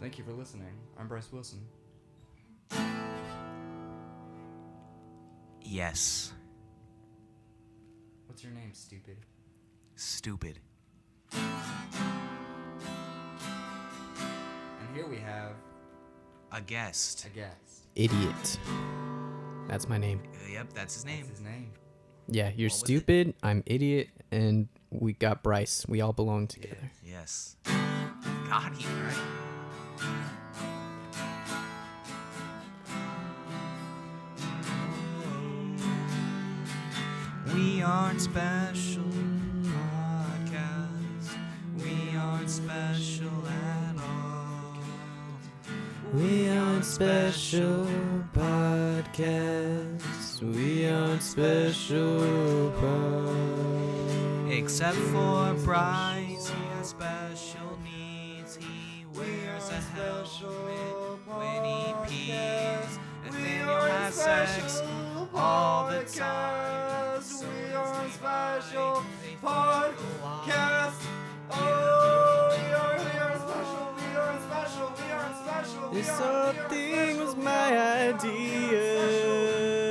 Thank you for listening. I'm Bryce Wilson. Yes. What's your name, stupid? Stupid. And here we have A guest. a guest. Idiot. That's my name. Yep, that's his name. That's his name. Yeah, you're What was stupid, I'm idiot, and we got Bryce. We all belong together. Yes. Got him, right? We aren't special podcast. We aren't special at all. We aren't special podcasts. We aren't special podcasts. Except for Bryce, he has special needs. He wears a helmet when he pees. Nathaniel has sex all the time. We are special podcast. Oh, we are special. We are special. We are special. This whole thing was my idea.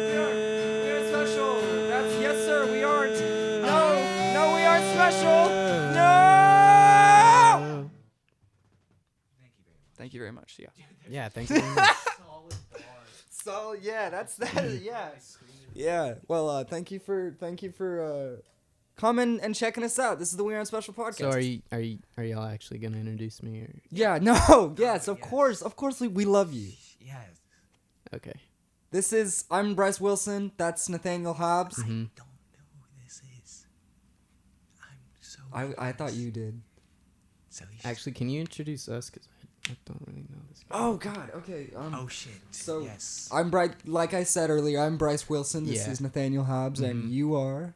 We are special. That's yes, sir. We aren't. No, we aren't special. No. Thank you very much. Yeah. Yeah, thank you very much. So yeah, that's that. Yeah. Yeah. Well, thank you for coming and checking us out. This is the We Aren't Special podcast. So are y'all actually gonna introduce me or? Yeah. No. Yes. Of course. Of course. We love you. Yes. Okay. I'm Bryce Wilson. That's Nathaniel Hobbs. I don't know who this is. I'm so. I thought you did. So he's Actually, can you introduce us? Cause I don't really know this guy. Oh God. Okay. Oh shit. So yes. I'm Bryce. Like I said earlier, I'm Bryce Wilson. This Yeah. is Nathaniel Hobbs, and you are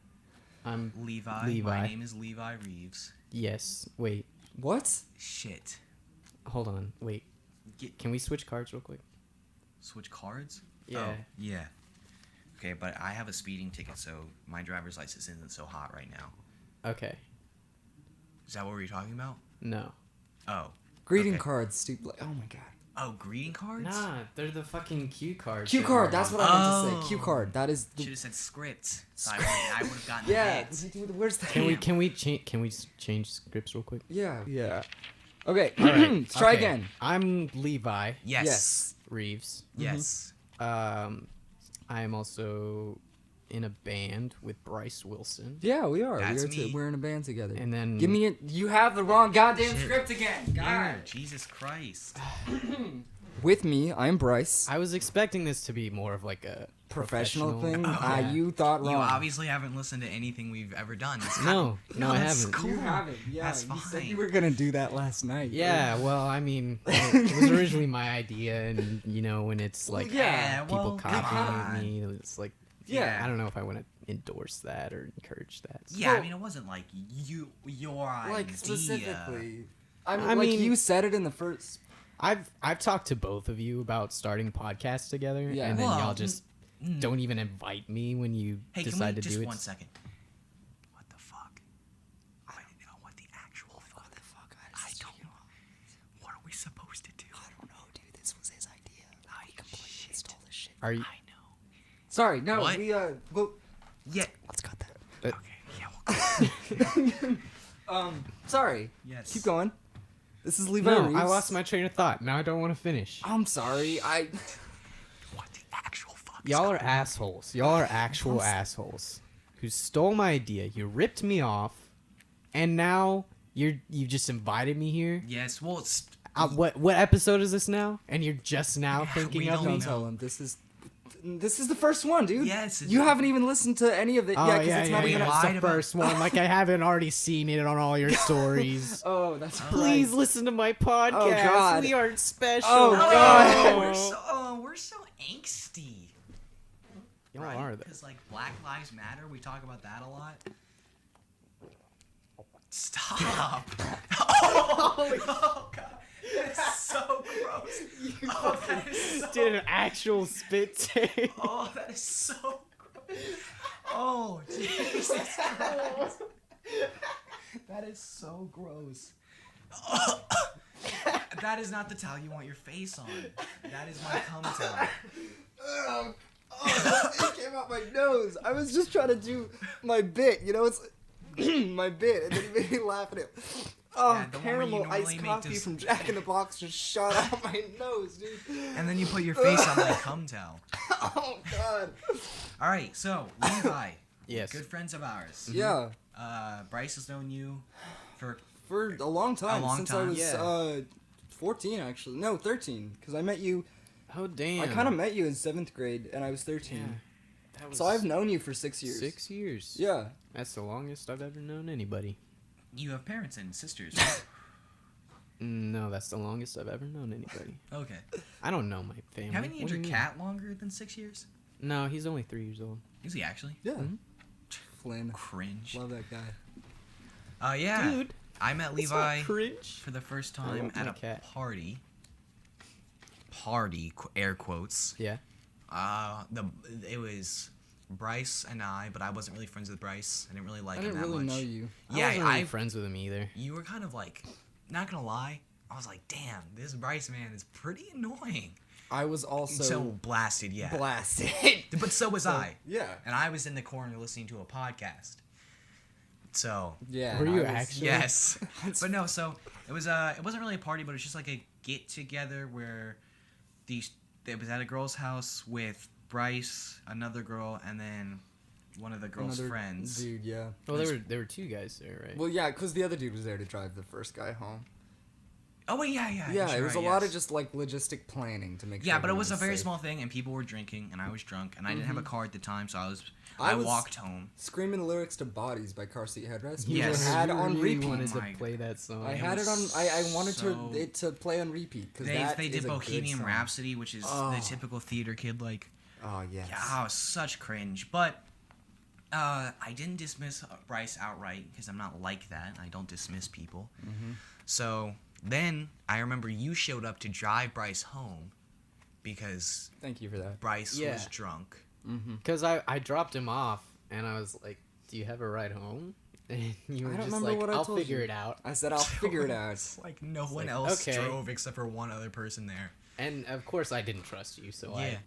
I'm Levi. My name is Levi Reaves. Yes. Wait. what? Shit. Hold on. Wait. Can we switch cards real quick? Switch cards? Yeah. Oh, yeah. Okay, but I have a speeding ticket, so my driver's license isn't so hot right now. Okay. Is that what we were talking about? No. Oh. Greeting okay. cards, stupid. Oh my God. Oh, greeting cards? Nah, they're the fucking cue cards. Cue that card. are That's on- what I meant to say. Oh. Cue card. That is. Should have said script. So I would have gotten Yeah. the hit. Where's that? Can we change scripts real quick? Yeah. Yeah. Okay. All right. Let's try Okay. again. I'm Levi Yes. Reaves. Yes. I am also in a band with Bryce Wilson. Yeah, we are. That's me. We're in a band together. And then Give me it. You have the wrong goddamn Shit. script again. Yeah, God. Jesus Christ. With me, I'm Bryce. I was expecting this to be more of like a Professional thing. Yeah. You thought wrong. You obviously haven't listened to anything we've ever done. It's No, I that's haven't. cool. You haven't. Yeah. That's you said fine. you were gonna do that last night. Yeah, well, I mean, it was originally my idea, and when it's like yeah, people come copying on. me, it's like, Yeah. I don't know if I want to endorse that or encourage that. Yeah, Well- I mean, it wasn't like your Like idea. specifically. I like mean- you said it in the first. I've talked to both of you about starting podcasts together, Yeah. and then Well, y'all just mm. don't even invite me when you Hey, decide can we to just do it. 1 second? What the fuck? I don't know what the actual fuck. I don't know. What are we supposed to do? I don't know, dude. This was his idea. I completely stole this shit. Are you? I know. Sorry, no, What? we well, Yeah. let's cut that. Okay. Yeah. We'll Sorry. Yes. Keep going. This is Levi No, Reaves. I lost my train of thought. Now I don't want to finish. I'm sorry. What the actual fuck? is Y'all are going on? assholes. Y'all are actual assholes who stole my idea. You ripped me off, and now you just invited me here. Yes. Well, it's. What episode is this now? And you're just now thinking we of don't me? Don't tell him. This is the first one, dude. Yes, it's- You haven't even listened to any of it. Oh Yeah, because it's not yeah. even. We It's lied the about- first one. Like I haven't already seen it on all your stories. Oh, that's Please right. listen to my podcast. God. We aren't special. Oh, God. We're so angsty. Y'all are though. Because like Black Lives Matter, we talk about that a lot. Stop. Oh God. That's so gross. That is so, Did an actual spit take. oh, that is so gross. Oh, Jesus Christ. That is so gross. That is not the towel you want your face on. That is my cum towel. It came out my nose. I was just trying to do my bit, it's my bit, and then he made me laugh at it. Oh, Yeah, the one where you caramel normally iced make coffee this- from Jack in the Box just shot out my nose, dude. And then you put your face on my cum towel. Oh, God. All right, so Levi. Yes. Good friends of ours. Yeah, Bryce has known you for for a long time. A long since time. I was Yeah. 14, actually. No, 13, because I met you. Oh damn. I kind of met you in 7th grade, and I was 13. Yeah. That was So I've known you for 6 years. 6 years. Yeah. That's the longest I've ever known anybody. you have parents and sisters, right? No, that's the longest I've ever known anybody. Okay. I don't know my family. Haven't you What had do your mean? cat longer than 6 years? No, he's only 3 years old. Is he actually? Yeah. Mhm. Flynn. Cringe. Love that guy. Yeah. Dude, I met it's not Levi cringe. for the first I time love at my a cat. party, air quotes. Yeah. It was Bryce and I, but I wasn't really friends with Bryce. I didn't really like I him didn't that really much. know you. I Yeah, wasn't really friends with him either. you were kind of like, not gonna lie, I was like, damn, this Bryce man is pretty annoying. I was also So blasted, yeah. blasted. But so was I. Yeah. And I was in the corner listening to a podcast. So Yeah. Were and you I was- actually? yes, but no. So it was it wasn't really a party, but it was just like a get together where it was at a girl's house with Bryce, another girl, and then one of the girl's Another friends. Dude, yeah. Well, there were 2 guys there, right? Well, yeah, because the other dude was there to drive the first guy home. Oh wait, yeah. Yeah, you're it was a right, lot of yes. just like logistic planning to make sure. Yeah, but it everyone was a very safe. small thing, and people were drinking, and I was drunk, and I didn't have a car at the time, so I I was- walked home. Screaming the lyrics to "Bodies" by Car Seat Headrest. You Yes. I had you on really repeat. wanted Oh my to play that song. I It had it on. was I wanted so- it to play on repeat because They did Bohemian Rhapsody, which is Oh. the typical theater kid like. Oh yes. Yeah, it was such cringe. But I didn't dismiss Bryce outright because I'm not like that. I don't dismiss people. Mm-hmm. So then I remember you showed up to drive Bryce home because Thank you for that. Bryce Yeah. was drunk. Mm-hmm. Because I dropped him off, and I was like, "Do you have a ride home?" And you were I don't just remember like, what I "I'll told figure you." it out." I said I'll figure it out. It's like no one like, else okay. drove except for one other person there. And of course, I didn't trust you, so Yeah.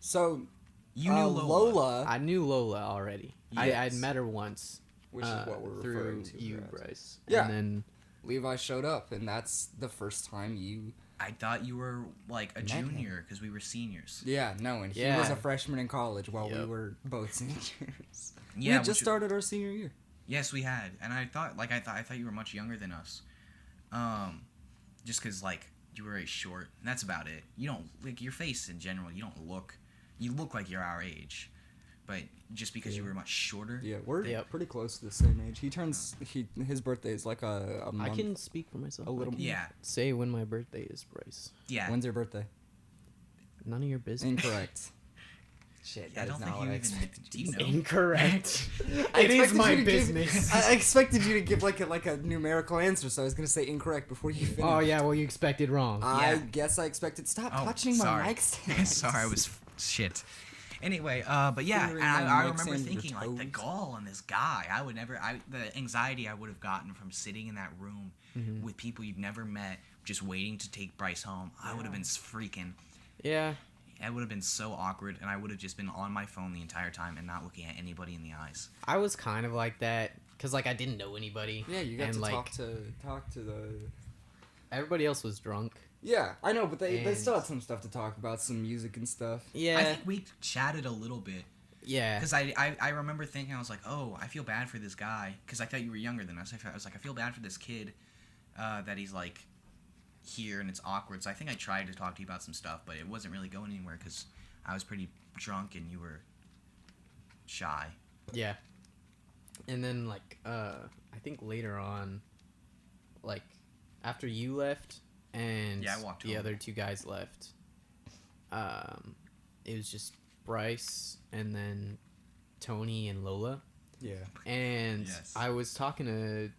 So You knew Lola. I knew Lola already. I'd Yes. met her once. which is what we're through referring to. you, perhaps. Bryce. Yeah. And then Levi showed up, and that's the first time you. I thought you were like a Met him. junior because we were seniors. Yeah, no, and he Yeah. was a freshman in college while we Yep. were both seniors. we Yeah, had just which- started our senior year. Yes, we had, and I thought you were much younger than us, just because like you were very short. And that's about it. You don't like your face in general. You look like you're our age, but just because you were much shorter. Yeah, we're Yep. pretty close to the same age. His birthday is like a month. I can speak for myself. A little I can Yeah. say when my birthday is, Bryce. Yeah. When's your birthday? None of your business. Incorrect. Shit, Yeah, I that is don't not think what you I even. expected Do you you to know? say. Incorrect. I It is expected my you to give- business. I expected you to give like a numerical answer, so I was gonna say incorrect before you finished. Oh yeah, well you expected wrong. I Yeah. guess I expected. Stop Oh, touching sorry. my mic stand. Sorry, I was shit. Anyway, but yeah, and Fingering my I mic remember stand with your thinking like the toes. gall on this guy. The anxiety I would have gotten from sitting in that room with people you've never met, just waiting to take Bryce home. I would have been freaking. Yeah. It would have been so awkward, and I would have just been on my phone the entire time and not looking at anybody in the eyes. I was kind of like that because like I didn't know anybody. Yeah, you got and, to like, talk to the. Everybody else was drunk. Yeah, I know, but they And- still had some stuff to talk about, some music and stuff. Yeah. I think we chatted a little bit. Yeah. Because I remember thinking, I was like, oh, I feel bad for this guy. Because I thought you were younger than us. I was like, I feel bad for this kid that he's like here and it's awkward. So I think I tried to talk to you about some stuff, but it wasn't really going anywhere because I was pretty drunk and you were shy. Yeah. And then like I think later on, like after you left and Yeah, I walked the home. other 2 guys left, it was just Bryce and then Tony and Lola. Yeah. And Yes. I was talking to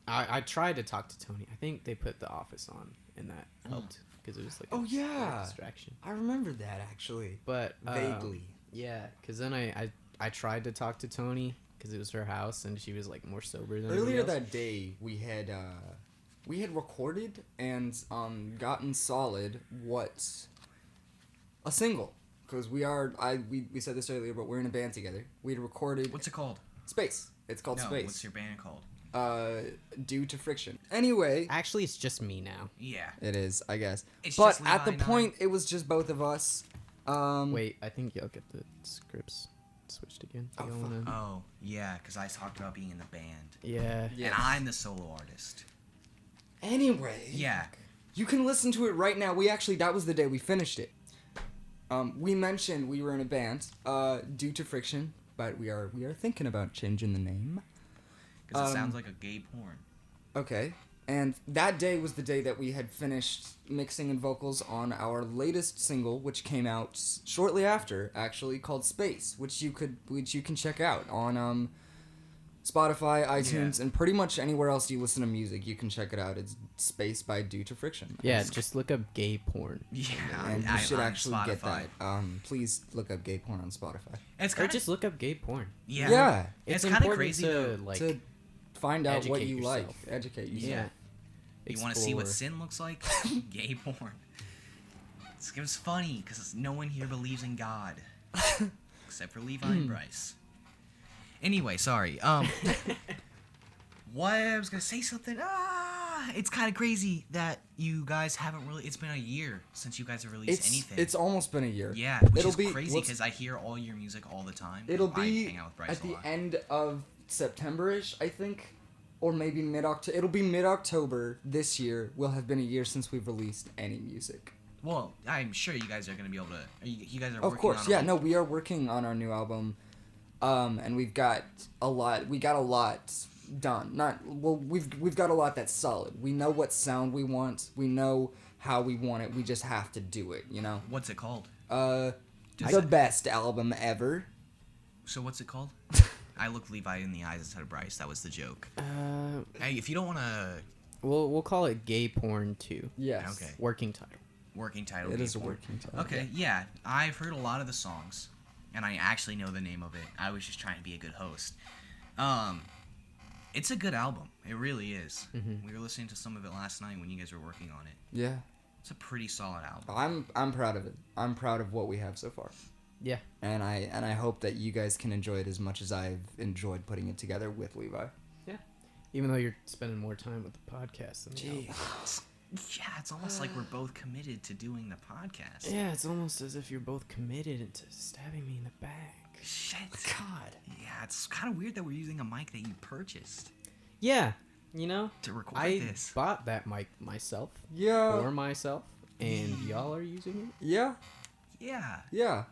I tried to talk to Tony. I think they put The Office on and that helped because it was like Oh, a yeah. distraction. I remember that actually. But Vaguely. yeah, because then I tried to talk to Tony because it was her house and she was like more sober than Earlier everybody else. that day, we had we had recorded and gotten solid a single, because we said this earlier, but we're in a band together. We had recorded. What's it called? Space. It's called Space. What's your band called? Due to friction. Anyway. Actually, it's just me now. Yeah. It is, I guess. It's but just at the Levi point, it was just both of us. Wait, I think y'all get the scripts switched again. Oh, Y'all wanna... Oh, yeah, because I talked about being in the band. Yeah. Yes. And I'm the solo artist. Anyway. Yeah. You can listen to it right now. That was the day we finished it. We mentioned we were in a band, due to friction, but we are thinking about changing the name. Because it sounds like a gay porn. Okay. And that day was the day that we had finished mixing and vocals on our latest single, which came out shortly after, actually, called Space, which you can check out on Spotify, iTunes, and pretty much anywhere else you listen to music. You can check it out. It's Space by Due to Friction. Yeah, just look up gay porn. Yeah. And you should actually Spotify. get that. Please look up gay porn on Spotify. It's Or just look up gay porn. Yeah. Yeah. It's kind of important crazy to, to, like, to find out what educate you yourself. like. Educate yourself. Yeah. you want to see what Explore. sin looks like? Gay porn. It was funny because no one here believes in God. Except for Levi and Bryce. Anyway, sorry. What? I was going to say something. It's kind of crazy that you guys haven't really... It's been a year since you guys have released anything. It's almost been a year. Yeah, which It'll is be, crazy because I hear all your music all the time. It'll I be hang out with Bryce at a the lot. end of September-ish, I think. Or maybe mid-October. It'll be mid-October this year. Will have been a year since we've released any music. Well, I'm sure you guys are going to be able to... You guys are Of working course, on yeah. No, we are working on our new album. And we've got a lot... We got a lot done. We've got a lot that's solid. We know what sound we want. We know how we want it. We just have to do it, you know? What's it called? The best album ever. So what's it called? I looked Levi in the eyes instead of Bryce. That was the joke. Hey, if you don't want to... We'll call it Gay Porn 2. Yes. Okay. Working title. Working title. It Gay is a Porn. working title. Okay, yeah. I've heard a lot of the songs, and I actually know the name of it. I was just trying to be a good host. It's a good album. It really is. Mm-hmm. We were listening to some of it last night when you guys were working on it. Yeah. It's a pretty solid album. I'm proud of it. I'm proud of what we have so far. Yeah. And I hope that you guys can enjoy it as much as I've enjoyed putting it together with Levi. Yeah. Even though you're spending more time with the podcast than the album. Yeah, it's almost like we're both committed to doing the podcast. Yeah, it's almost as if you're both committed into stabbing me in the back. Shit. God. Yeah, it's kind of weird that we're using a mic that you purchased Yeah, you know, to record I this. bought that mic myself Yeah. for myself, and y'all are using it. Yeah. Yeah. Yeah.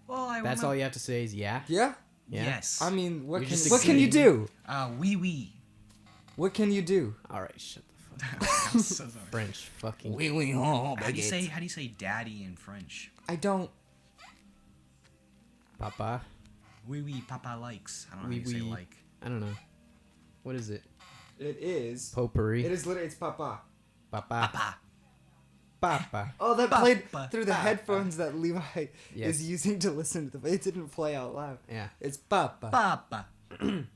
Well, That's all you have to say is yeah. Yeah. Yeah. Yes. I mean, what You're can just what can you excited. do? Wee wee. What can you do? All right, shut the fuck up. I'm so sorry. French fucking. Oui, oui, oh, How do you baguette. say daddy in French? I don't. Papa. Wee wee papa likes. I don't know Oui, how you say oui. like. I don't know. What is it? It is. Potpourri. It is literally. It's papa. Papa. Papa. Papa. Oh, that Papa, played through the papa. headphones that Levi Yes. is using to listen to the. It didn't play out loud. Yeah. It's papa. Papa.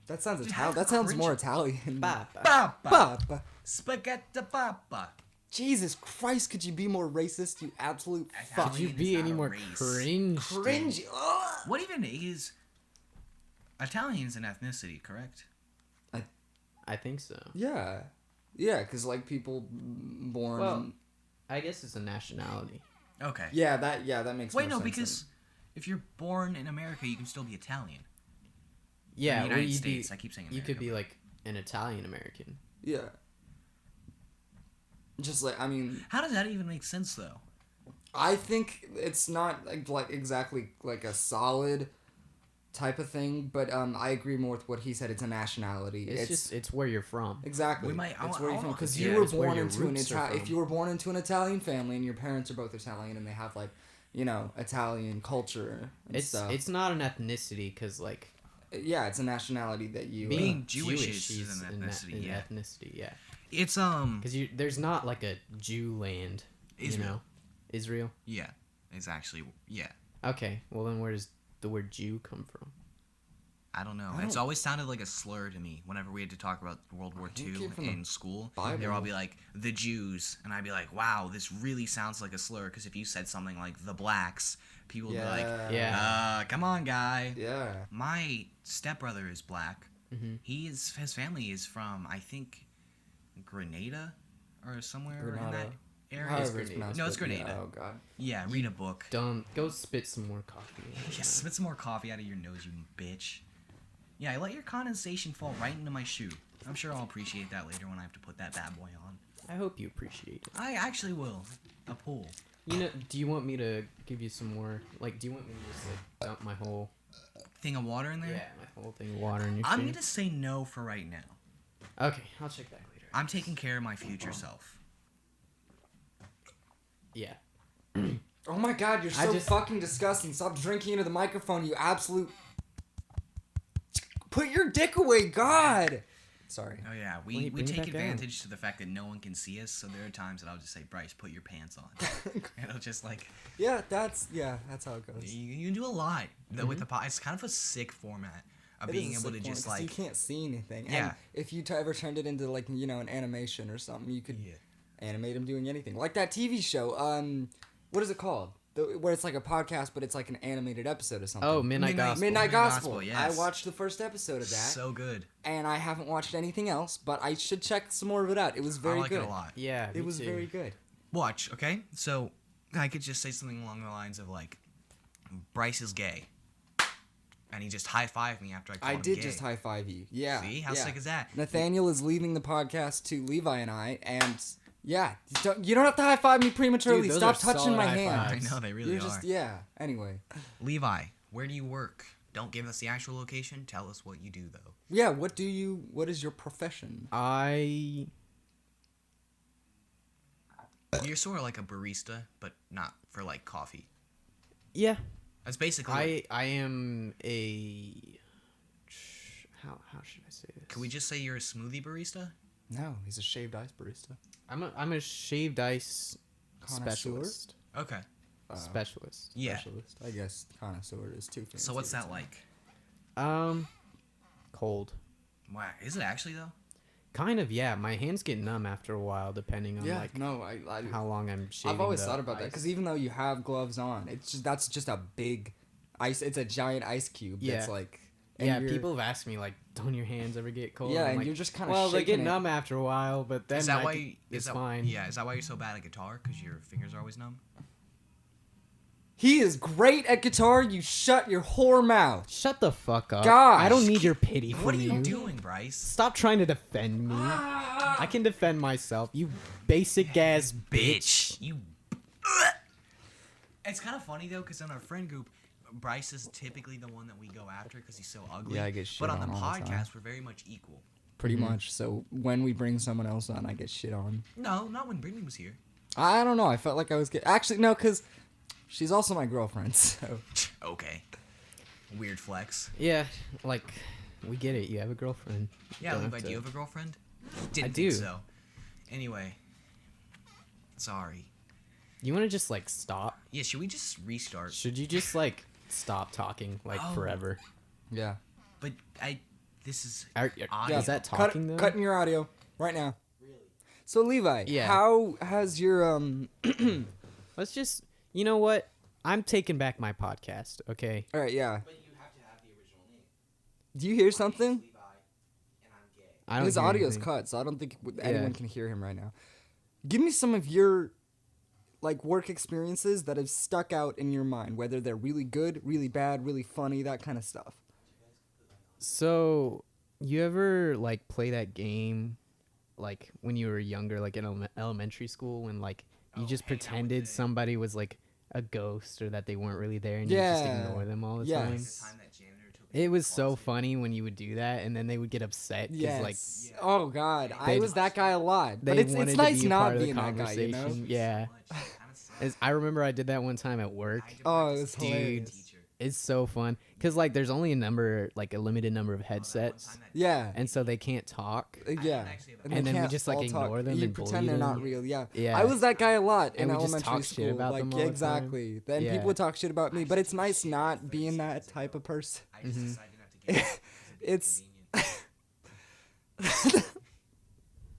That sounds Dude, Italian. how That sounds cringe- more Italian. Papa. Papa. Papa. Spaghetti papa. Jesus Christ! Could you be more racist? You absolute fuck. Could you Italian be is any not a more race. cringe? Cringy. Ugh. What even is... Italian is an ethnicity, correct? I think so. Yeah. Yeah, because like people born. Well, I guess it's a nationality. Okay. Yeah, that makes. Wait, more no, sense because if you're born in America, you can still be Italian. Yeah, In the well, United you'd States, be, I keep saying you could America, be but- like an Italian American. Yeah. Just like I mean, How does that even make sense, though? I think it's not like exactly like a solid type of thing, but I agree more with what he said. It's a nationality. It's where you're from. Exactly. We might- it's I where you're want- from because yeah, you were it's where born your into an roots are Italian. from. If you were born into an Italian family and your parents are both Italian and they have like, you know, Italian culture and stuff. It's not an ethnicity because like Yeah, it's a nationality that you. Being Jewish is an an ethnicity, yeah. ethnicity, yeah. It's, Because there's not like a Jew land. Israel. You know? Israel. Yeah. It's actually, yeah. Okay, well then where does the word Jew come from? I don't know. I It's don't- always sounded like a slur to me whenever we had to talk about World War think it II came from the in school. Bible. They would all be like, the Jews. And I'd be like, wow, this really sounds like a slur. Because if you said something like the blacks, people would be like, Yeah. come on, guy. Yeah. My stepbrother is black. Mhm. His family is from, I think, Grenada or somewhere in Grenada. that area. However it's pronounced, No, it's but Grenada. Yeah, oh god. Yeah, read a book. Dumb. Go spit some more coffee. Yes, spit some more coffee out of your nose, you bitch. Yeah, I let your condensation fall right into my shoe. I'm sure I'll appreciate that later when I have to put that bad boy on. I hope you appreciate it. I actually will. A pool. You know, do you want me to give you some more? Like, do you want me to just like dump my whole Thing of water in there? yeah, my whole thing of water in your I'm shoe? gonna say no for right now. Okay, I'll check back later. I'm taking care of my future self. Yeah. Oh my god, you're I so just- fucking disgusting. Stop drinking into the microphone, you absolute. Put your dick away, God! Sorry. Oh yeah, Wait, we bring it take back down. advantage to the fact that no one can see us, so there are times that I'll just say, Bryce, put your pants on. And it'll just like Yeah, that's how it goes. you can do a lot though with the pod. It's kind of a sick format of It being is a able to sick one, just 'cause you like can't see anything. Yeah. And if you ever turned it into like an animation or something, you could Yeah. animate him doing anything. Like that TV show. What is it called? Where it's like a podcast, but it's like an animated episode or something. Oh, Midnight Gospel. Midnight Gospel. Yes. I watched the first episode of that, so good. and I haven't watched anything else. But I should check some more of it out. It was very I like good. it a lot. Yeah, It was very good. Watch, okay? So I could just say something along the lines of like, Bryce is gay, and he just high-fived me after I called I him did gay. just high five you. Yeah. See how yeah. sick is that? Nathaniel is leaving the podcast to Levi and I, and yeah, you don't have to high five me prematurely. Dude, those Stop are touching solid my high hand. fives. I know they really You're are. just yeah. Anyway, Levi, where do you work? Don't give us the actual location. Tell us what you do though. yeah. What is your profession? I You're sort of like a barista, but not for like coffee. yeah. That's basically. I am a how should I say this? Can we just say you're a smoothie barista? No, he's a shaved ice barista. I'm a shaved ice Connoisseur? specialist. Okay. Specialist. Yeah. Specialist. I guess connoisseur is too fancy. So what's that like? Cold. Wow, is it actually though? Kind of, yeah. My hands get numb after a while, depending on Yeah, like no, I how long I'm shaving. I've always the thought about that ice. because even though you have gloves on, that's just a big ice. It's a giant ice cube. Yeah. That's like and Yeah, you're- people have asked me like, "Don't your hands ever get cold?" Yeah, I'm and like, you're just kind of well, they get shaking it. numb after a while, but then Is that I why? c- Is it's that, fine. Yeah. Is that why you're so bad at guitar? Because your fingers are always numb. He is great at guitar. You shut your whore mouth. Shut the fuck up. Gosh. I don't need your pity from What are you you. doing, Bryce? Stop trying to defend me. I can defend myself. You basic ass bitch. You. It's kind of funny though, because in our friend group, Bryce is typically the one that we go after because he's so ugly. Yeah, I get shit But on the on all the time. podcast, we're very much equal. Pretty much. So when we bring someone else on, I get shit on. No, not when Brittany was here. I don't know. I felt like I was actually no, because she's also my girlfriend. So Okay. Weird flex. Yeah, like we get it. You have a girlfriend. Yeah, Don't Levi, have do you to- have a girlfriend? I Didn't do. think so. Anyway. Sorry. You want to just like stop? Yeah, should we just restart? Should you just like stop talking like Oh. forever? yeah. But this is Is that talking though? Cutting your audio right now. Really? So Levi, Yeah. how has your Let's just. You know what? I'm taking back my podcast. Okay. All right, yeah. But you have to have the original name. Do you hear something? Levi, and I'm gay. I don't His hear audio's anything. cut, so I don't think Yeah. anyone can hear him right now. Give me some of your like work experiences that have stuck out in your mind, whether they're really good, really bad, really funny, that kind of stuff. So, you ever like play that game, like when you were younger, like in elementary school, when like you just hang out with pretended the- somebody was like a ghost or that they weren't really there, and you just Yeah. ignore them all the Yes. time? The time that janitor took It was the so closet. funny when you would do that, and then they would get upset because Yes. like Oh God, I They'd- was that guy a lot. But they it's wanted nice to be a not part of the being that guy, you conversation. know? Yeah. I remember I did that one time at work. Oh, it was Dude. hilarious. It's so fun because like there's only a limited number of headsets, Yeah. and so they can't talk. Yeah. actually have And, And they then we can't just, like, all talk. ignore them You and bully pretend they're not them. real. Yeah. Yeah. I was that guy a lot in And we just elementary talk shit school. about like them all the time. exactly. Then Yeah. people would talk shit about me, but it's nice not being that type of person. I just Mhm. decided not to get It's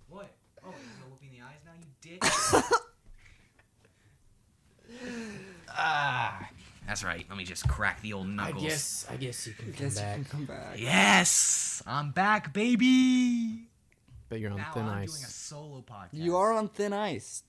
What? Oh, you're gonna look me in the eyes now, you dick? That's right. Let me just crack the old knuckles. I guess you can I guess you can come back. Yes, I'm back, baby. But you're on Now thin I'm ice. doing a solo podcast. You are on thin ice.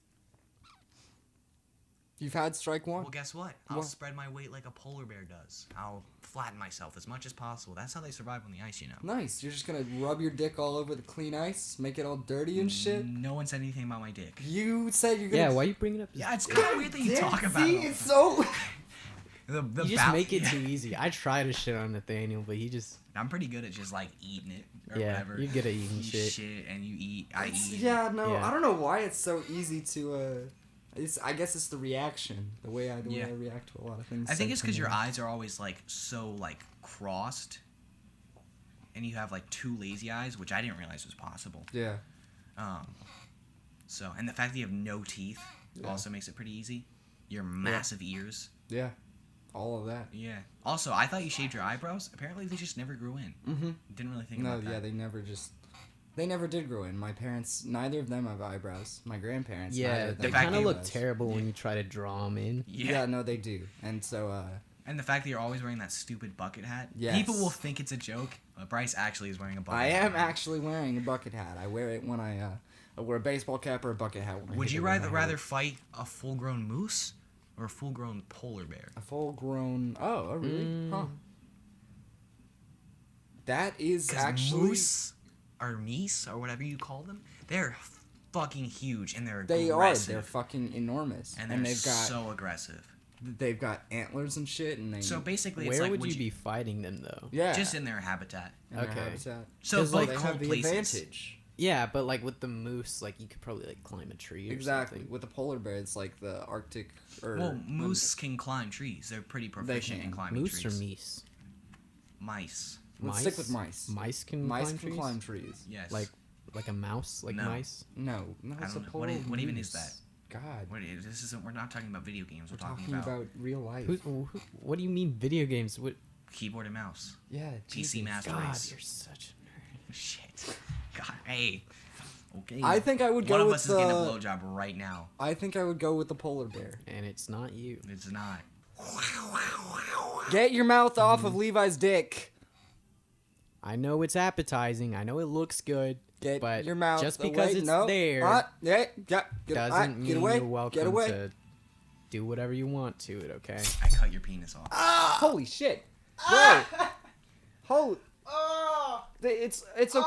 You've had strike one. Well, guess what? I'll What? spread my weight like a polar bear does. I'll flatten myself as much as possible. That's how they survive on the ice, you know. Nice. You're just gonna rub your dick all over the clean ice, make it all dirty and shit. No one said anything about my dick. You said you're gonna. Yeah, why are you bringing up? Yeah, it's kind of weird that you talk about See, it. it's so. The You just make it too easy. I try to shit on Nathaniel, but he just. I'm pretty good at just like eating it or Yeah, whatever. you're good at eating You shit. and you eat. I eat. Yeah, no, Yeah. I don't know why it's so easy to. I guess it's the reaction, the way I react to a lot of things. I think it's because your eyes. eyes are always like so like crossed, and you have like two lazy eyes, which I didn't realize was possible. Yeah. So, and the fact that you have no teeth also makes it pretty easy. Your massive ears. Yeah. All of that. Yeah. Also, I thought you shaved your eyebrows. Apparently, they just never grew in. Mm-hmm. Didn't really think No, about that. yeah, they never did grow in. My parents, neither of them have eyebrows. My grandparents, neither Yeah, of they them kind have of look eyebrows. terrible when you try to draw them in. Yeah, no, they do. And so, And the fact that you're always wearing that stupid bucket hat. Yes. People will think it's a joke, but Bryce actually is wearing a bucket I hat. am actually wearing a bucket hat. I wear it when I wear a baseball cap or a bucket hat. When I Would hit you it with my rather head. fight a full-grown moose or a full-grown polar bear? A full-grown... Oh, really? Huh. That is Because actually... moose or meese or whatever you call them, they're fucking huge and they're They are. aggressive. They're fucking enormous. and they're they've got so aggressive. they've got antlers and shit. And they So basically, it's Where like would you be fighting them though? yeah just in their habitat. in their Okay. habitat. So 'Cause, both they cold have the places. advantage. Yeah, but like with the moose, like you could probably like climb a tree. Or Exactly. something. With the polar bear, it's like the Arctic. Or Well, moose can climb trees. They're pretty proficient in can. climbing Moose trees. or meese? Mice. Let's stick with mice. Mice can Mice climb can trees. climb trees. Yes. Like a mouse, like No. mice. No, I it's a don't know. polar What even is moose. that? God, This isn't. We're not talking about video games. we're We're talking about real life. What do you mean video games? What? keyboard and mouse. Yeah, PC Jesus. Master God, Race. you're such a nerd. Shit. God. Hey. Okay. I think I would One go of with us is getting a the. blowjob right now. I think I would go with the polar bear. And it's not you. It's not. Get your mouth off of Levi's dick. I know it's appetizing. I know it looks good. Get but your mouth just away. because it's no. there Yeah, get doesn't mean get away. you're welcome Get away. to do whatever you want to it. Okay. I cut your penis off. Holy shit, bro! Holy, Oh, it's okay.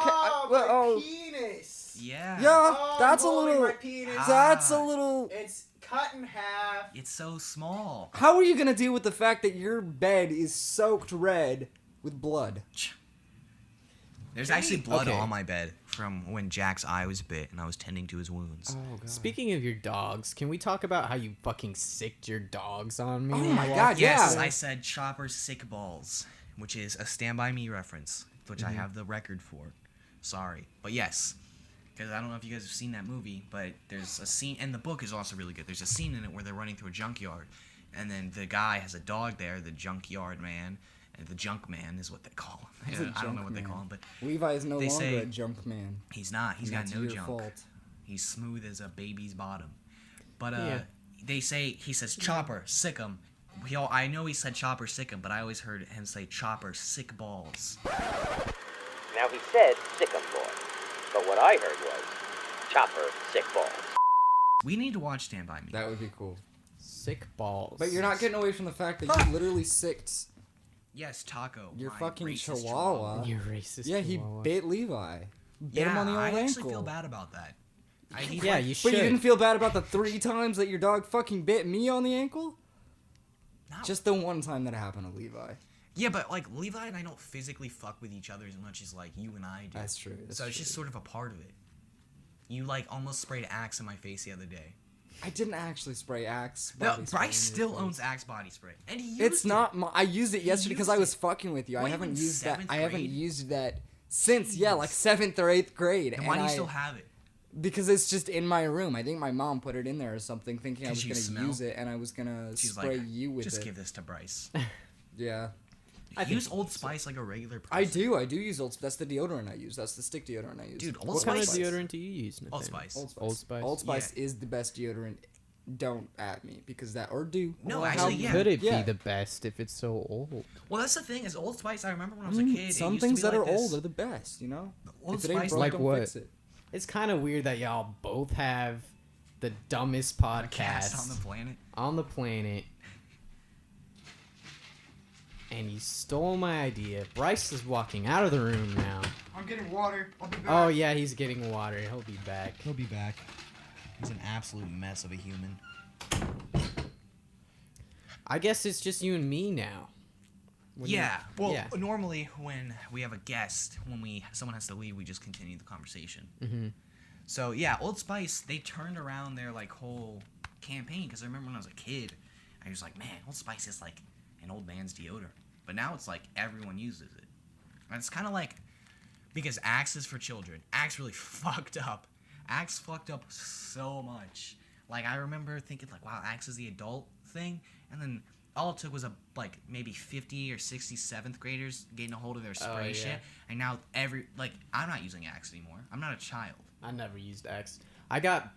my penis. Yeah. Yeah, Oh, that's a I'm holding little. my penis. That's a little. It's cut in half. It's so small. How are you gonna deal with the fact that your bed is soaked red with blood? There's actually blood Okay. on my bed from when Jack's eye was bit and I was tending to his wounds. Oh god. Speaking of your dogs, can we talk about how you fucking sicked your dogs on me? Oh when my I God, walked Yes, yeah. I said Chopper's sick balls, which is a Stand By Me reference, which I have the record for. Sorry. But yes, because I don't know if you guys have seen that movie, but there's a scene, and the book is also really good. There's a scene in it where they're running through a junkyard, and then the guy has a dog there, the junkyard man, and the junk man is what they call him. He's a I don't know junk what they man. call him, but Levi is no They longer say- a junk man. he's not. He's And got that's no your junk. fault. He's smooth as a baby's bottom. But Yeah. they say he says Chopper sick 'em. I know he said Chopper sick 'em, but I always heard him say Chopper sick balls. Now he said sick 'em boy, but what I heard was Chopper sick balls. We need to watch Stand By Me. That would be cool. Sick balls. But you're not getting away from the fact that you literally sicked Yes, Taco. your my fucking racist chihuahua. You're racist. Yeah, he Chihuahua. bit Levi. Bit him Yeah, on the old I ankle. actually feel bad about that. Yeah, you should. But you didn't feel bad about the 3 times that your dog fucking bit me on the ankle? Not- Just the one time that happened to Levi. Yeah, but like Levi and I don't physically fuck with each other as much as like you and I do. That's true. That's So it's just true. sort of a part of it. You like almost sprayed Axe in my face the other day. I didn't actually spray Axe. No, body spray Bryce in your still face. owns Axe body spray, and he used It's it. not my. I used it yesterday because I used was it. fucking with you. What, I you haven't in used that. 7th I haven't grade? used that since like 7th or 8th grade. And why do you I- still have it? Because it's just in my room. I think my mom put it in there or something, thinking I 'Cause was you gonna smell? use it and I was gonna She's spray like, you with just it. give this to Bryce. Yeah. Use Old Spice like a regular person. I do use Old Spice. That's the deodorant I use. That's the stick deodorant I use. Dude, Old What kind of Spice. deodorant do you use, Nathaniel? Old Spice. Old Spice. Old Spice Yeah. is the best deodorant. Don't at me because that or do. No, Well, actually, How yeah. could it Yeah. be the best if it's so old? Well, that's the thing is Old Spice. I remember when I was a kid. Some it used things to be that like are this. old are the best, you know. Old If it ain't Spice, broke, like don't what? fix it. It's kind of weird that y'all both have the dumbest cast podcasts on the planet. on the planet, and you stole my idea. Bryce is walking out of the room now. I'm getting water. I'll be back. Oh yeah, he's getting water. He'll be back. He'll be back. He's an absolute mess of a human. I guess it's just you and me now. When you- Yeah. Well, yeah. normally when we have a guest, someone has to leave, we just continue the conversation. Mhm. So yeah, Old Spice, they turned around their like whole campaign because I remember when I was a kid, I was like, man, Old Spice is like an old man's deodorant. But now it's like everyone uses it. And it's kind of like because Axe is for children. Axe really fucked up. Axe fucked up so much. Like I remember thinking like, wow, Axe is the adult thing, and then all it took was like maybe 50 or 60 7th graders getting a hold of their spray yeah. shit, and now I'm not using Axe anymore. I'm not a child. I never used Axe. I got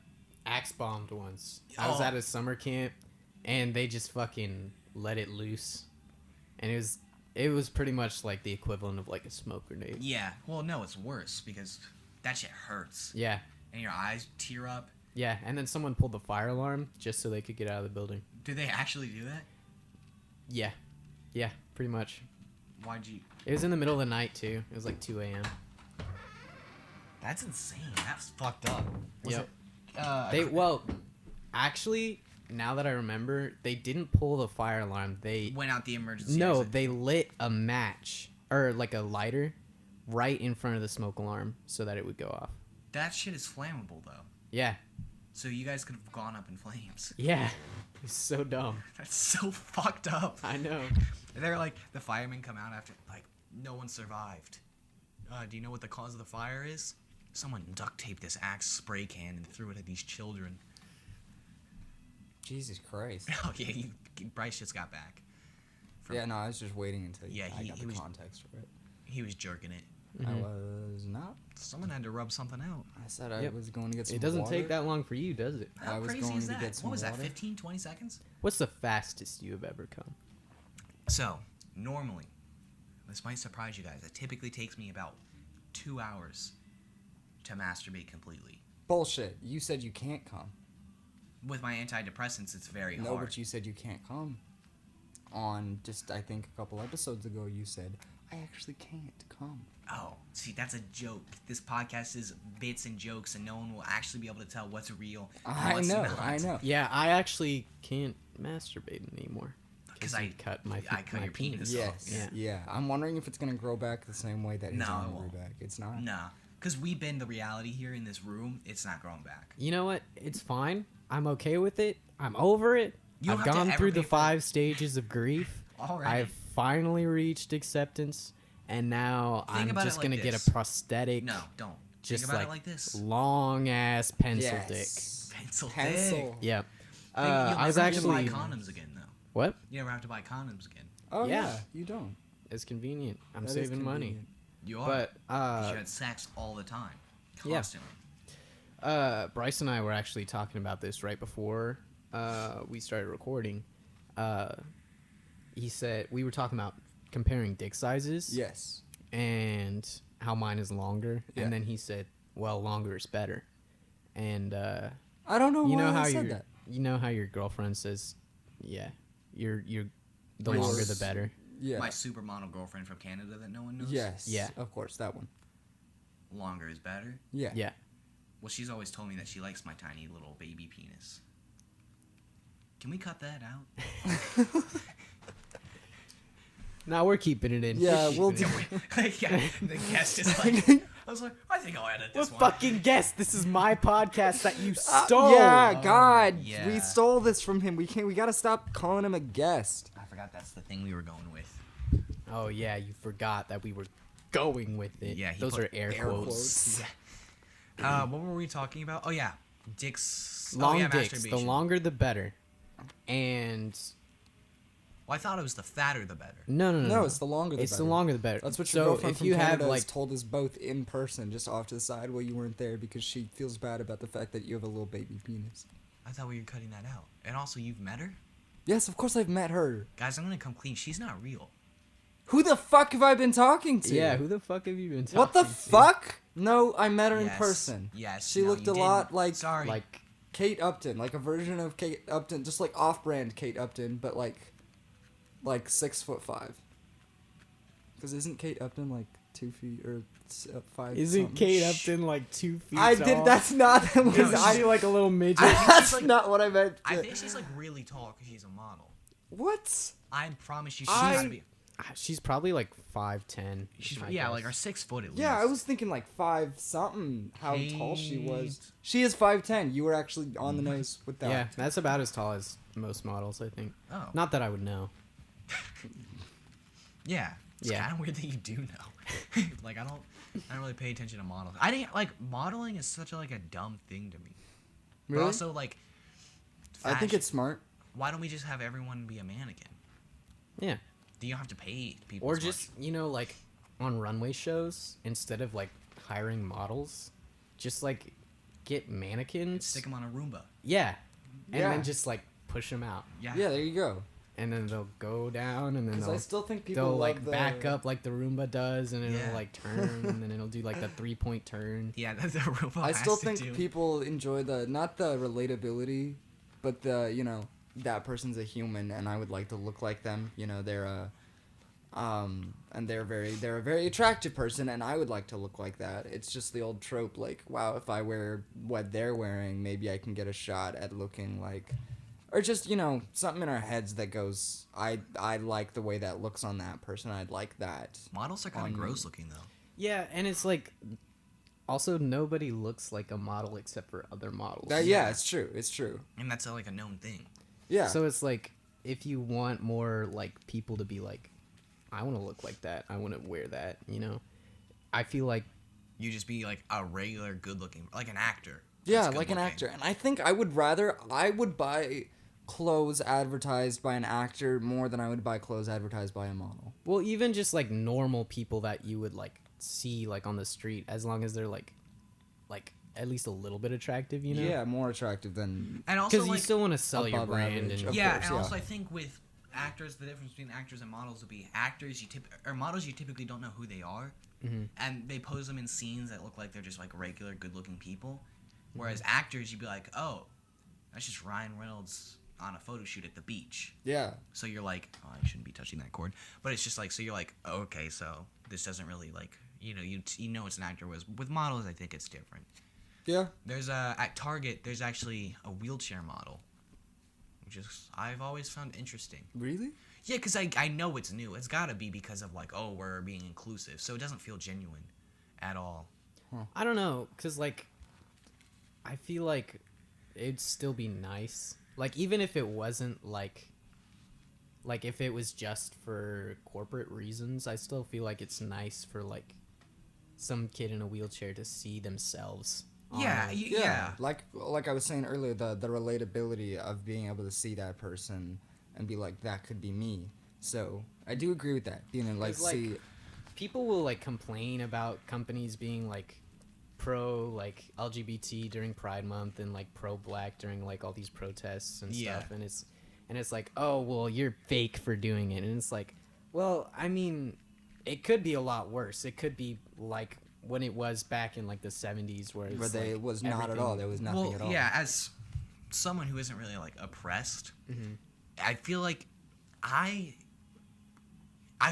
Axe bombed once. I was Oh. at a summer camp, and they just fucking let it loose, and it was pretty much like the equivalent of like a smoke grenade. Yeah. Well, no, it's worse because that shit hurts, Yeah, and your eyes tear up. yeah. And then someone pulled the fire alarm just so they could get out of the building. Did they actually do that? Yeah, yeah, pretty much. Why'd you? It was in the middle of the night too. It was like 2 a.m. That's insane. That's fucked up. Was Yep. it, Actually, now that I remember, they didn't pull the fire alarm. They went out the emergency no, exit. they lit a match or like a lighter right in front of the smoke alarm so that it would go off. That shit is flammable though. Yeah, So you guys could have gone up in flames. yeah. It's so dumb. That's so fucked up. I know. They're like, the firemen come out after, like, no one survived. Do you know what the cause of the fire is? Someone duct taped this Axe spray can and threw it at these children. Jesus Christ. Oh, yeah, Bryce just got back. Yeah, no, I was just waiting until Yeah, I he got the was- context for it. He was jerking it. I was not. Someone had to rub something out. I said I Yep. was going to get some It doesn't water. take that long for you, does it? How I was crazy going is to that? get some What was that, water. 15, 20 seconds? What's the fastest you have ever come? So, normally, this might surprise you guys, it typically takes me about 2 hours to masturbate completely. Bullshit. You said you can't come. With my antidepressants, it's very No, hard. but you said you can't come. On just, I think, a couple episodes ago, you said, I actually can't come. Oh, see, that's a joke. This podcast is bits and jokes, and no one will actually be able to tell what's real and I what's know, not. I know. Yeah, I actually can't masturbate anymore. Because you I cut my I cut my your penis. Yes, Yeah. yeah. I'm wondering if it's going to grow back the same way that his No, it arm grew won't. back. It's not? Nah, because we bend the reality here in this room. It's not growing back. You know what? It's fine. I'm okay with it. I'm over it. You don't I've have to gone ever through pay the for- 5 stages of grief. Already. I've finally reached acceptance, and now Think I'm about it just like gonna get this. a prosthetic, No, don't. just Think about like, it like this. long ass pencil dick. Yes. Pencil Pencil. dick. Yep. You'll I was never have to buy actually condoms again, though. what? You never have to buy condoms again. Oh, Yeah. yeah. You don't. It's convenient. I'm That is saving money. convenient. You are. But 'Cause you had sex all the time. Yeah. Constantly. Bryce and I were actually talking about this right before we started recording. He said we were talking about comparing dick sizes. Yes. And how mine is longer. Yeah. And then he said, well, longer is better. And I don't know you why know how I said your that. you know how your girlfriend says, yeah, you're the My longer s- the better. Yeah. My supermodel girlfriend from Canada that no one knows. Yes. Yeah. Of course, that one. Longer is better. Yeah. Yeah. Well, she's always told me that she likes my tiny little baby penis. Can we cut that out? Now we're keeping it in. Yeah, We're we'll keeping do it in. Yeah, the guest is like, I was like, I think I'll edit this What one. fucking guess? This is my podcast that you stole. Yeah, God, yeah. we stole this from him. We can't. We gotta stop calling him a guest. I forgot that's the thing we were going with. Oh yeah, you forgot that we were going with it. Yeah, he those put are air quotes. What were we talking about? Oh yeah, dicks. Long oh, yeah, dicks. The masturbation. longer the better. And Well, I thought it was the fatter the better. No, it's the longer the It's better. the longer the better. That's what your so girlfriend if from you Canada have has like told us both in person, just off to the side while you weren't there, because she feels bad about the fact that you have a little baby penis. I thought we were cutting that out. And also, you've met her? Yes, of course I've met her. Guys, I'm gonna come clean. She's not real. Who the fuck have I been talking to? yeah, who the fuck have you been talking What the to? fuck? No, I met her in Yes. person. Yes. She no, looked you a lot didn't. like Sorry. Like Kate Upton, like a version of Kate Upton, just like off-brand Kate Upton, but like 6'5". Because isn't Kate Upton like 2 feet or 5? isn't something? Kate Upton like 2 feet I tall? did. That's not. Isn't I she like a little midget? That's like- not what I meant. I think she's like really tall because she's a model. What? I promise you, she's I- gotta be. She's probably like 5'10". She's my yeah, guess. like or 6 foot at least. Yeah, I was thinking like 5 something. How tall she was. Kate. She is 5'10". You were actually on the nose with that. Yeah, that's about as tall as most models, I think. Oh. Not that I would know. Yeah. It's Yeah. kind of weird that you do know. Like I don't really pay attention to models. I think like modeling is such a like a dumb thing to me. Really? But also like. I think fashion- it's smart. Why don't we just have everyone be a mannequin? Yeah. You don't have to pay people. Or as just, much. you know, like on runway shows, instead of like hiring models, just like get mannequins. stick them on a Roomba. Yeah. And Yeah. then just like push them out. Yeah. Yeah, there you go. And then they'll go down and then Because I they'll, still think people they'll love like the... back up like the Roomba does and it'll Yeah. like turn and then it'll do like the 3-point turn. Yeah, that's a Roomba. I still has to think do. people enjoy not the relatability, but the, you know, that person's a human and I would like to look like them. You know, they're and they're a very attractive person and I would like to look like that. It's just the old trope, like, wow, if I wear what they're wearing, maybe I can get a shot at looking like, or just, you know, something in our heads that goes, I like the way that looks on that person. I'd like that. Models are kind on of me. gross looking though. Yeah, and it's like also nobody looks like a model except for other models. Yeah, it's true. It's true. And that's like a known thing. Yeah. So it's like if you want more like people to be like, I want to look like that. I want to wear that. You know, I feel like You just be like a regular good looking, like an actor. Yeah, that's like an good-looking. actor. And I think I would buy clothes advertised by an actor more than I would buy clothes advertised by a model. well, even just like normal people that you would like see like on the street, as long as they're like at least a little bit attractive, you know? Yeah, more attractive than... And also Because you like still want to sell your above brand average, and of yeah, course, and yeah. also I think with actors, the difference between actors and models would be actors or models you typically don't know who they are, and they pose them in scenes that look like they're just like regular good looking people, whereas actors you'd be like, oh, that's just Ryan Reynolds on a photo shoot at the beach. Yeah. So you're like, oh, I shouldn't be touching that cord, but it's just like, so you're like, oh, okay, so this doesn't really like, you know it's an actor. With models, I think it's different. Yeah. There's at Target, there's actually a wheelchair model, which is I've always found interesting. Really? Yeah, because I know it's new. It's got to be because of like, oh, we're being inclusive, so it doesn't feel genuine at all. I don't know, because like I feel like it'd still be nice, like even if it wasn't like if it was just for corporate reasons, I still feel like it's nice for like some kid in a wheelchair to see themselves on Yeah, it. yeah. Like I was saying earlier, the relatability of being able to see that person and be like, that could be me. So I do agree with that. Being like, 'Cause, like, see... people will like complain about companies being like pro like LGBT during Pride Month and like pro black during like all these protests and Yeah. stuff, and it's like, oh well, you're fake for doing it, and it's like, well, I mean, it could be a lot worse. It could be like when it was back in like the 70s where it's Where like, was not at everything- all. There was nothing Well, at all. yeah. As someone who isn't really like oppressed, I feel like I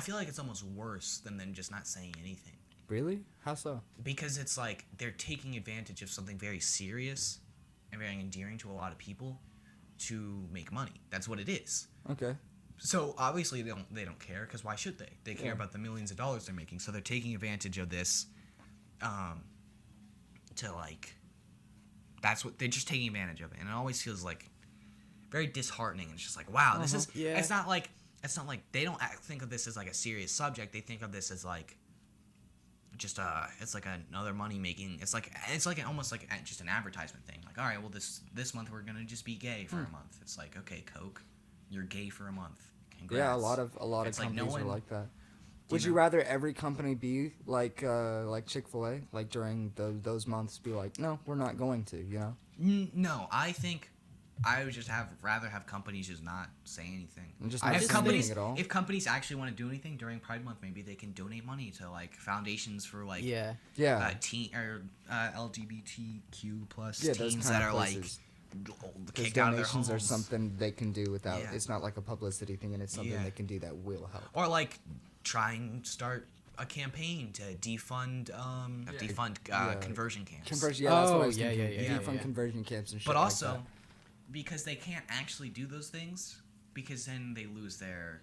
feel like it's almost worse than just not saying anything. Really? How so? Because it's like they're taking advantage of something very serious and very endearing to a lot of people to make money. That's what it is. Okay. So obviously they don't care, because why should they? They care Yeah. about the millions of dollars they're making. So they're taking advantage of this to like, that's what they're just taking advantage of it. And it always feels like very disheartening. It's just like, wow, this is Yeah. it's not like they don't think of this as like a serious subject. They think of this as like just it's like another money making. It's like almost like just an advertisement thing. Like, all right, well this month we're gonna just be gay for a month. It's like, okay, Coke, you're gay for a month. congrats. Yeah, a lot of It's like companies no are one- like that. you Would you know- rather every company be like Chick-fil-A, like during those months, be like, no, we're not going to, you know? No, I think I would just rather have companies just not say anything. And just I not just saying companies, anything at all. if companies actually want to do anything during Pride Month, maybe they can donate money to like foundations for like Yeah. Yeah. teen or LGBTQ plus Yeah, those teens kind that of are like places. Because kicked out of their donations homes. are something they can do without. Yeah. It's not like a publicity thing, and it's something Yeah. they can do that will help. Or like try and start a campaign to defund Yeah. conversion camps. Conversion, yeah, that's what I Oh, was yeah, thinking. yeah, yeah, Defund yeah. conversion camps and shit. But like also, that. because they can't actually do those things, because then they lose their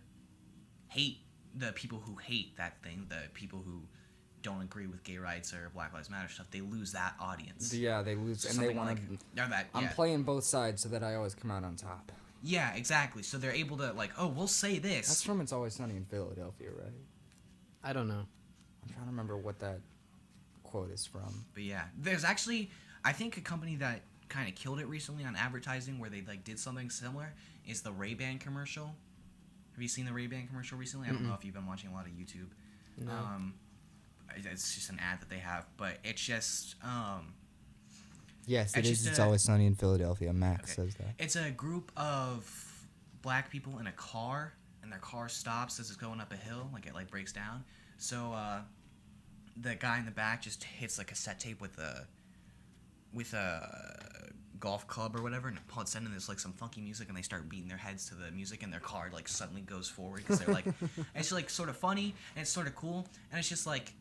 hate, the people who hate that thing, the people who don't agree with gay rights or Black Lives Matter stuff, they lose that audience. Yeah, they lose, So and they something want like, to. or that, I'm yeah. playing both sides so that I always come out on top. Yeah, exactly. So they're able to like, oh, we'll say this. That's from It's Always Sunny in Philadelphia, right? I don't know. I'm trying to remember what that quote is from. But yeah, there's actually, I think a company that kind of killed it recently on advertising where they like did something similar is the RayBan commercial. Have you seen the RayBan commercial recently? I don't know if you've been watching a lot of YouTube. No. It's just an ad that they have, but it's just Yes, It's it is. just It's a- Always Sunny in Philadelphia. Max Okay. says that. it's a group of black people in a car, and their car stops as it's going up a hill, like it like breaks down. So the guy in the back just hits like cassette tape with a golf club or whatever, and all of a sudden there's like some funky music, and they start beating their heads to the music, and their car like suddenly goes forward because they're like, it's like sort of funny and it's sort of cool, and it's just like,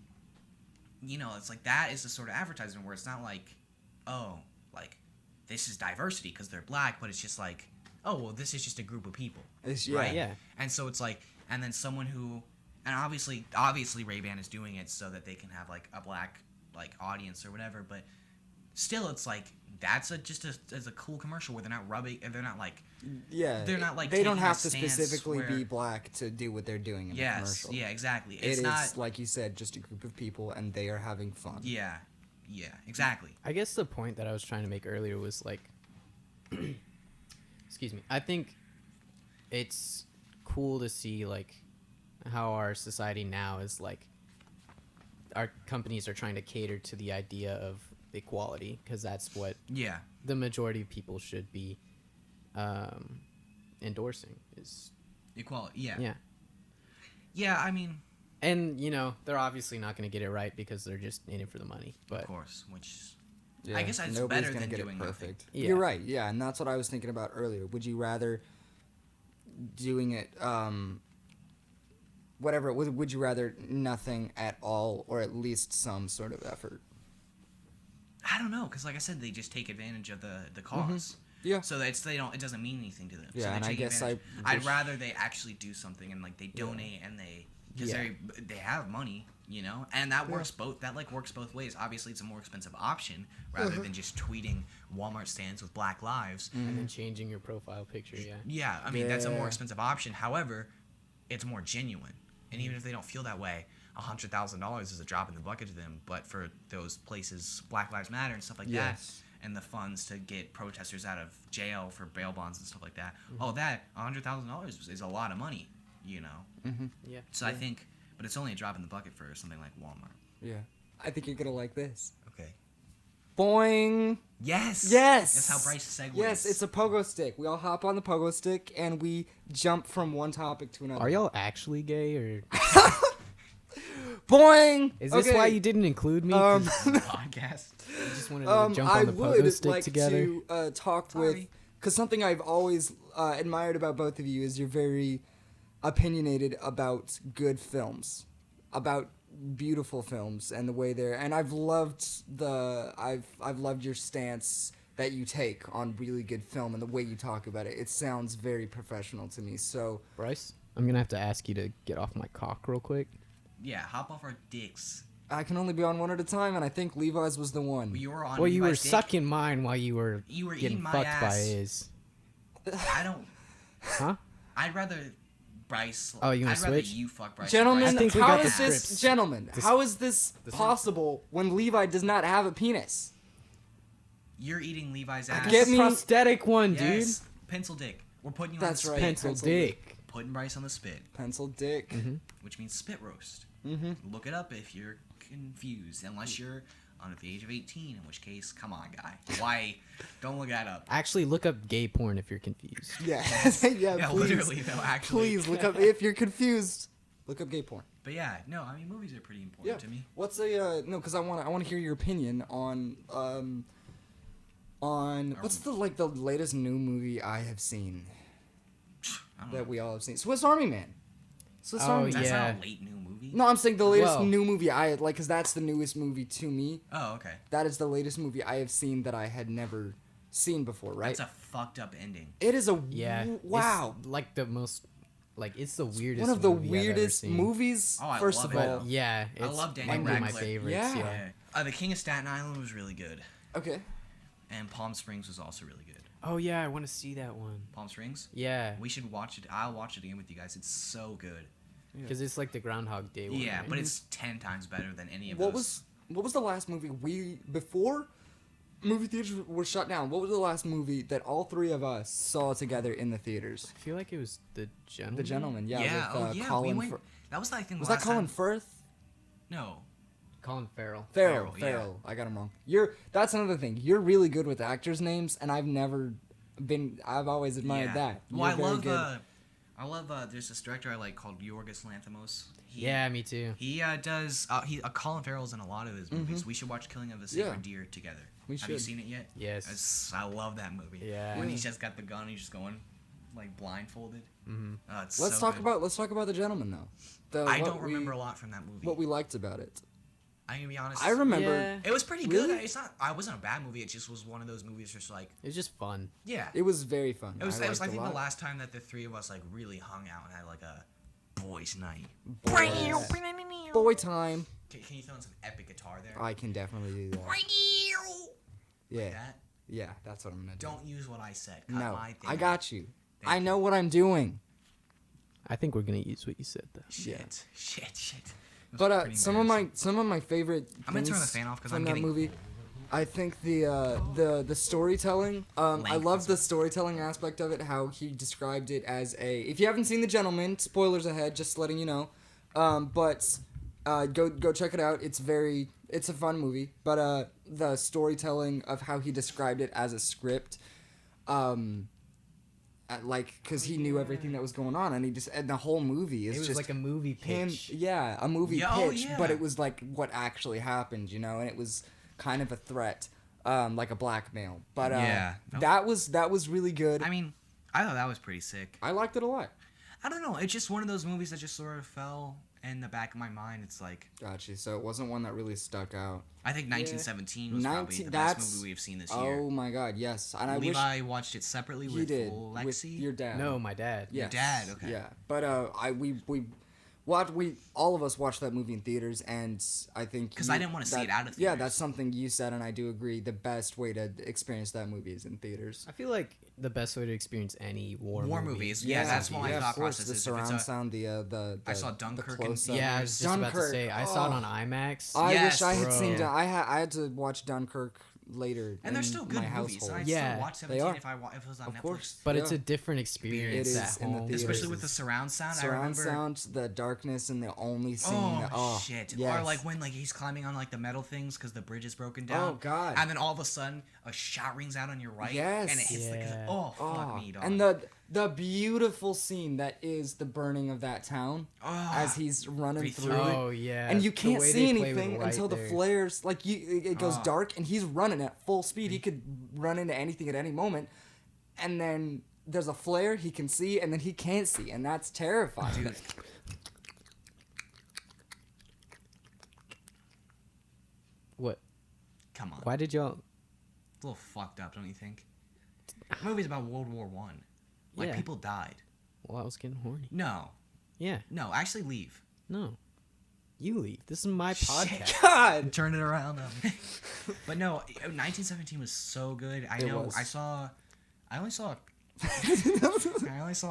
you know, it's like that is the sort of advertisement where it's not like, oh, like this is diversity because they're black, but it's just like, oh, well, this is just a group of people. It's, Right. Yeah. And so it's like, and then someone who, and obviously RayBan is doing it so that they can have like a black like audience or whatever, but still it's like that's a cool commercial where they're not rubbing, and they're not like, Yeah, they're not, like, they don't taking a have to stance specifically be where- black to do what they're doing in the yes, commercial. yeah, exactly. It It's is, not, like you said, just a group of people, and they are having fun. yeah, exactly. I guess the point that I was trying to make earlier was like, excuse me. I think it's cool to see like how our society now is like, our companies are trying to cater to the idea of equality because that's what Yeah, the majority of people should be endorsing is equality. Yeah, yeah. yeah. I mean, And you know they're obviously not going to get it right because they're just in it for the money. But of course, which Yeah, I guess that's nobody's better gonna than get doing it perfect. Yeah. You're right. Yeah, and that's what I was thinking about earlier. Would you rather doing it, whatever? Would you rather nothing at all, or at least some sort of effort? I don't know, because like I said, they just take advantage of the cause. Yeah. So that it doesn't mean anything to them. So Yeah, they and I take guess advantage. I I'd wish- rather they actually do something and like they donate and they, because Yeah. they have money, you know, and that works both. That like works both ways. Obviously, it's a more expensive option rather than just tweeting Walmart stands with Black Lives. and then changing your profile picture, yeah. Yeah, I mean that's a more Yeah. expensive option. However, it's more genuine, and even if they don't feel that way, $100,000 is a drop in the bucket to them. But for those places, Black Lives Matter and stuff like Yes. that, and the funds to get protesters out of jail for bail bonds and stuff like that, all that $100,000 is a lot of money, you know. Yeah. So I think, but it's only a drop in the bucket for something like Walmart. Yeah. I think you're gonna like this. Okay. Boing. Yes. Yes. That's how Bryce segues. Yes, it's a pogo stick. We all hop on the pogo stick and we jump from one topic to another. Are y'all actually gay or Boing. is this Okay. why you didn't include me? 'Cause podcast. you just wanted to jump I on the pogo would stick like together. to talk with, Sorry. because something I've always admired about both of you is you're very opinionated about good films, about beautiful films, and the way they're. And I've loved I've loved your stance that you take on really good film and the way you talk about it. It sounds very professional to me. So Bryce, I'm gonna have to ask you to get off my cock real quick. Yeah, hop off our dicks. I can only be on one at a time, and I think Levi's was the one. You were on. Well, you were Levi's dick. sucking mine while you were You were getting eating my fucked by ass. his. I don't. Huh? I'd rather Bryce. Oh, you wanna I'd rather switch? you fuck Bryce. Gentlemen, I than think we how got the is this, scripts. gentlemen, The how is this the- possible when Levi does not have a penis? You're eating Levi's ass. Get me- prosthetic one, Yes. Pencil dick. We're putting you That's on right. spit. Pencil Pencil dick. putting Bryce on the spit, Pencil dick. which means spit roast. Mm-hmm. Look it up if you're confused, unless you're under the age of 18, in which case, come on, guy. Why? Don't look that up. Actually, look up gay porn if you're confused. Yeah. Yeah, please. literally, though, actually. Please look up if you're confused. Look up gay porn. But yeah, no, I mean, movies are pretty important to me. What's a no? Because I want to hear your opinion on what's the latest new movie I have seen I don't that know. we all have seen. Swiss Army Man. Swiss Oh, Army Man. That's yeah. not a late new movie? No, I'm saying the latest Well- new movie I like, because that's the newest movie to me. Oh, okay. That is the latest movie I have seen that I had never seen before. Right? That's a fucked up ending. It is a Yeah. wow. It's like the most, like it's the weirdest. One of the movie I've ever weirdest seen. movies. Oh, I first love of it. all. Yeah, I it's love Daniel one of my Radcliffe. favorites. Yeah. Yeah. The King of Staten Island was really good, Okay. and Palm Springs was also really good. Oh yeah, I want to see that one. Palm Springs? Yeah, We should watch it. I'll watch it again with you guys. It's so good. because it's like the Groundhog Day one. Yeah, right? but it's 10 times better than any of What those. was the last movie before movie theaters were shut down? What was the last movie that all three of us saw together in the theaters? I feel like it was The Gentleman. The Gentleman, yeah. Yeah, with, we Colin went. That was, I think, was the that last Colin time. Firth? No. Colin Farrell. Farrell. Farrell, yeah. I got him wrong. That's another thing. You're really good with actors' names, and I've always admired Yeah. that. Well, You're very good. I love, there's this director I like called Yorgos Lanthimos. Yeah, me too. He does, Colin Farrell's in a lot of his movies. We should watch Killing of a Sacred Deer together. We Have you should. seen it yet? Yes. I love that movie. Yeah. When Yeah. he's just got the gun, he's just going, like, blindfolded. Mm-hmm. It's Let's so talk good. about The Gentleman though. I don't remember a lot from that movie. what we liked about it. I'm gonna be honest. I remember. Yeah. It was pretty Really? good. It wasn't a bad movie. It just was one of those movies, just like, It was just fun. yeah. It was very fun. It was I I liked think a the lot. last time that the three of us like really hung out and had like a boys' night. Boy time. Can you throw in some epic guitar there? I can definitely do that. Yeah. That? Yeah, that's what I'm gonna do. Don't use what I said. Cut No, my thing I out. got you. Thank I you. know what I'm doing. I think we're gonna use what you said though. Shit. It was But pretty some of embarrassing. my favorite. I'm gonna turn the things fan off 'cause from I'm that getting- movie. I think the storytelling. I Length love is- the storytelling aspect of it. How he described it as a. If you haven't seen The Gentleman, spoilers ahead. Just letting you know. But go check it out. It's a fun movie. But the storytelling of how he described it as a script. Because he knew everything that was going on, and the whole movie is It was just like a movie him, pitch. a movie Yeah, oh, pitch, yeah. but it was like what actually happened, and it was kind of a threat, like a blackmail. But Yeah. that was really good. I mean, I thought that was pretty sick. I liked it a lot. I don't know. It's just one of those movies that just sort of fell in the back of my mind. It's like, Gotcha. So it wasn't one that really stuck out. I think 1917 was probably the that's- best movie we've seen this year. Oh my God, yes. And I wish Levi watched it separately he with did Lexi. with your dad. No, my dad. Yes. dad, okay. Yeah, but we all of us watched that movie in theaters, and I think 'Cause I didn't wanna see it out of Yeah, theaters. that's something you said, and I do agree. The best way to experience that movie is in theaters. I feel like the best way to experience any war movies. Yeah, that's what my of thought course, process the is. If it's surround a- sound, the I saw the Dunkirk in close-up. Yeah, I was just about to Dunkirk, say I saw it oh. on IMAX. I Yes, wish I had bro. seen. I had to watch Dunkirk later. And they're in still my good movies. household. I'd Yeah, still watch they 17 are. if it was on Of Netflix. course. But it's Yeah. a different experience It is at in the home. theaters. Especially with the surround sound. I Surround remember. sound, the darkness, and the only scene. Oh, shit! Yes. Or like when like he's climbing on like the metal things because the bridge is broken down. Oh, God. And then all of a sudden a shot rings out on your right. Yes. And it hits Yeah. fuck me, dog. And the beautiful scene that is the burning of that town as he's running Breathe through through it. Oh yeah. And you The can't way see they play with anything light until the there. flares, like it goes Oh. dark, and he's running at full speed. He could run into anything at any moment, and then there's a flare he can see, and then he can't see, and that's terrifying. Dude. What? Come on. Why did y'all? It's a little fucked up, don't you think? The movie's about World War One. Like Yeah. people died. Well, I was getting horny. No, Yeah. actually leave. No. You leave. This is my podcast. God. Turn it around. But no, 1917 was so good. I It know. was. I only saw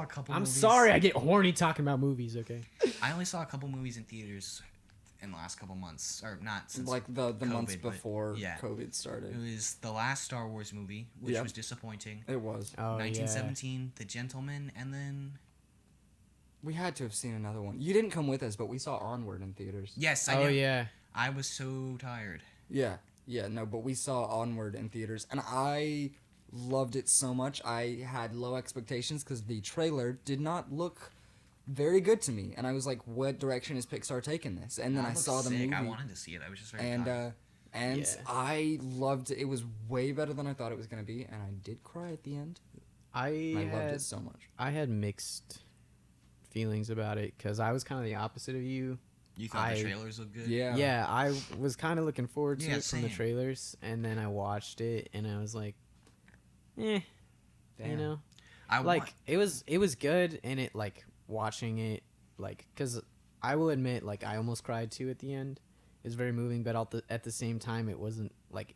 a couple. I'm movies. sorry. I get horny talking about movies. Okay. I only saw a couple movies in theaters in the last couple months, or not since Like the months COVID, but before yeah. COVID started. It was the last Star Wars movie, which Yep. was disappointing. It was. Oh 1917, The Gentleman, and then We had to have seen another one. You didn't come with us, but we saw Onward in theaters. Yes, I Oh did. yeah. I was so tired. Yeah, no, but we saw Onward in theaters, and I loved it so much. I had low expectations because the trailer did not look very good to me, and I was like, "What direction is Pixar taking this?" And then That I looked saw the sick. movie, I wanted to see it. I was just very and tired. and Yeah. I loved it. It was way better than I thought it was gonna be, and I did cry at the end. I And I loved had it so much. I had mixed feelings about it because I was kind of the opposite of you. You thought I- the trailers looked good? Yeah. Yeah, I was kind of looking forward to Yeah, it from the same. trailers, and then I watched it, and I was like, you Damn. know, I like it was good, and it like watching it like because I will admit like I almost cried too at the end. It was very moving, but at the same time it wasn't like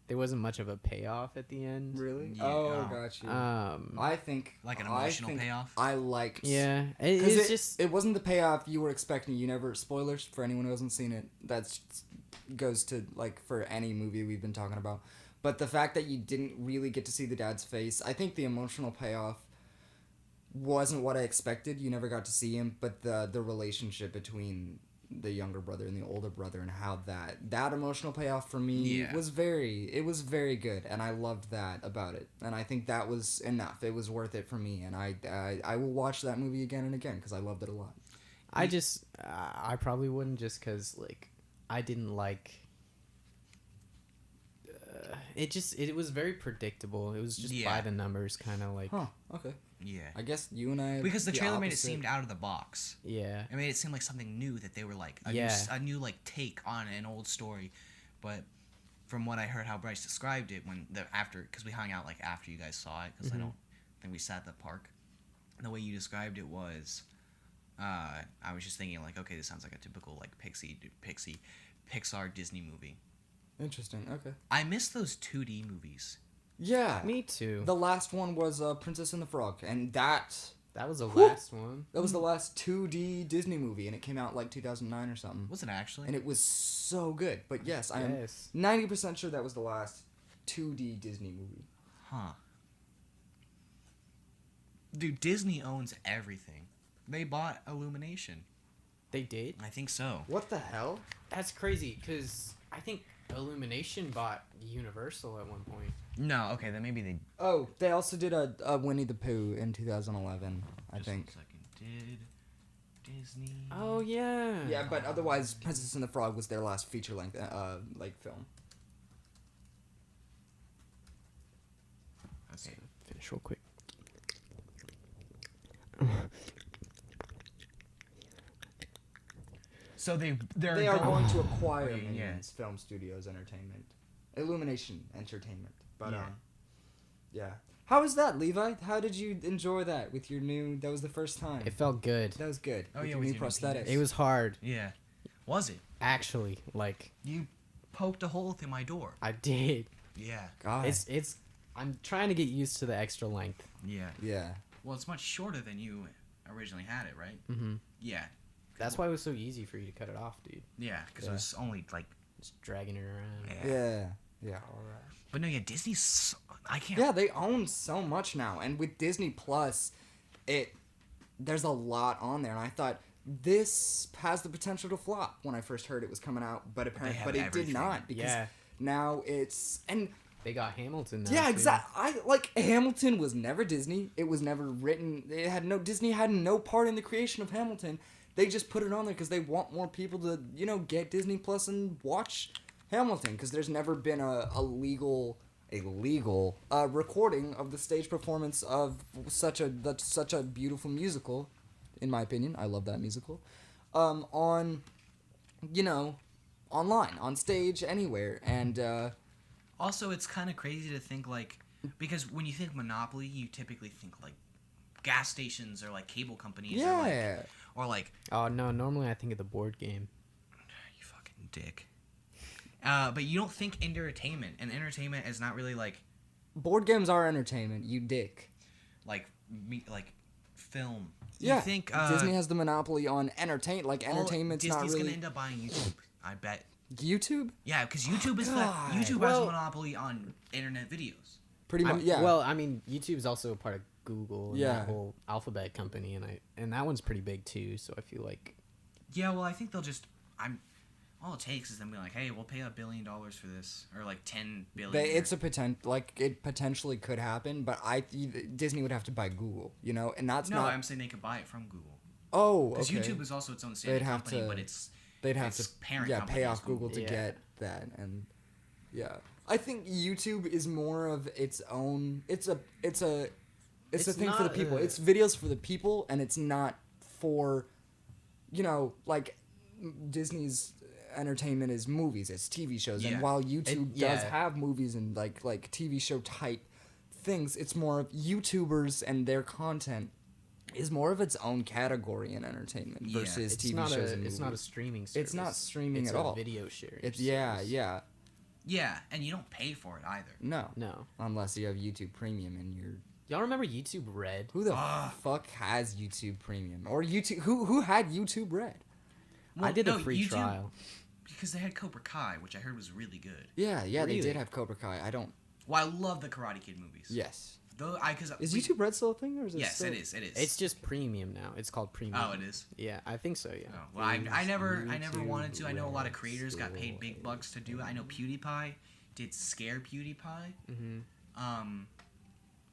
there wasn't much of a payoff at the end. Really? Yeah. Oh, got you. I I think Like an I emotional think payoff? I liked. yeah, Because it's just it wasn't the payoff you were expecting. You never spoilers for anyone who hasn't seen it. That's goes to like for any movie we've been talking about. But the fact that you didn't really get to see the dad's face, I think the emotional payoff wasn't what I expected. You never got to see him, but the relationship between the younger brother and the older brother and how that emotional payoff for me Yeah. was very good, and I loved that about it, and I think that was enough. It was worth it for me, and I will watch that movie again and again because I loved it a lot. I probably wouldn't just because like I didn't like it was very predictable. It was just Yeah. by the numbers kind of like Okay. Yeah. I guess you and I Because the trailer made it opposite. seemed out of the box. yeah. It made it seem like something new that they were like Yeah. a new like take on an old story. But from what I heard, how Bryce described it because we hung out like after you guys saw it, because I don't think we sat at the park. The way you described it was, I was just thinking like, okay, this sounds like a typical like Pixar Disney movie. Interesting. Okay. I miss those 2D movies. Yeah. Me too. The last one was Princess and the Frog, and that That was the Whew. last one. was the last 2D Disney movie, and it came out like 2009 or something. Was it actually? And it was so good. But yes, I am Yes. 90% sure that was the last 2D Disney movie. Huh. Dude, Disney owns everything. They bought Illumination. They did? I think so. What the hell? That's crazy because I think Illumination bought Universal at one point. No, okay, then maybe they. Oh, they also did a Winnie the Pooh in 2011, I Just think. 1 second. Did Disney? Oh yeah. Yeah, but otherwise, Princess and the Frog was their last feature length like film. Okay. Finish real quick. So they They are going to acquire Yeah. Minions Film Studios Entertainment, Illumination Entertainment. But Yeah. yeah. How was that, Levi? How did you enjoy that with your new? That was the first time. It felt good. That was good. Oh, with yeah, your with new your new prosthetics. penis. It was hard, Yeah. Was it? actually. Like You poked a hole through my door. I did. Yeah. God. It's. I'm trying to get used to the extra length. Yeah. Yeah. Well, it's much shorter than you originally had it, right? Mm-hmm. Yeah. That's why it was so easy for you to cut it off, dude. Yeah, because Yeah. it was only like. Just dragging it around. Yeah. Yeah. All right. But no, yeah, Disney's. I can't. Yeah, they own so much now, and with Disney Plus, there's a lot on there, and I thought this has the potential to flop when I first heard it was coming out, but apparently, have but it everything. did not because Yeah. now it's and They got Hamilton now. yeah, too. exactly. I like Hamilton was never Disney. It was never written. It had no Disney had no part in the creation of Hamilton. They just put it on there because they want more people to get Disney Plus and watch Hamilton because there's never been a legal recording of the stage performance of such a beautiful musical, in my opinion. I love that musical. Online, on stage, anywhere, and Also, it's kind of crazy to think like, because when you think Monopoly, you typically think like gas stations or like cable companies. yeah. Or like Oh no! Normally I think of the board game. you fucking dick. But you don't think entertainment, and entertainment is not really like Board games are entertainment, you dick. like film. Yeah, You think Disney has the monopoly on entertainment's Disney's not really gonna end up buying YouTube. I bet. YouTube. Yeah, because YouTube is God. YouTube has Well- a monopoly on internet videos. Pretty much, I'm- yeah. Well, I mean, YouTube is also a part of Google and Yeah. that whole Alphabet company, and that one's pretty big too. So I feel like Yeah, well, I think they'll just. All it takes is them being like, "Hey, we'll pay $1 billion for this," or like $10 billion. It's a it potentially could happen, but Disney would have to buy Google, and that's No, not. I'm saying they could buy it from Google. Oh, Because okay. YouTube is also its own standing company, but they'd have its to parent pay company off is Google. Google to Yeah. get that, and I think YouTube is more of its own. It's a thing for the not people. a- It's videos for the people, and it's not for, like Disney's entertainment is movies, it's TV shows, Yeah. and while YouTube does yeah. have movies and like TV show type things, it's more of YouTubers and their content is more of its own category in entertainment Yeah. versus it's TV not shows a and it's not a movies. streaming service. It's not streaming It's at a all. video sharing. It's service. yeah. Yeah, and you don't pay for it either. No. No, Unless you have YouTube Premium and you're y'all remember YouTube Red? who the fuck has YouTube Premium or YouTube who had YouTube Red? I did no, a free YouTube- trial. Because they had Cobra Kai, which I heard was really good. Yeah, they Really? did have Cobra Kai. I don't. Well, I love the Karate Kid movies. Yes. Though Is YouTube Red still a thing or is it? Yes, still... it is. It is. It's just premium now. It's called premium. Oh, it is. Yeah, I think so. Yeah. Oh, well, I never YouTube wanted to. I know a lot of Red creators got paid still big bucks to do it. I know PewDiePie did scare PewDiePie. Mm-hmm.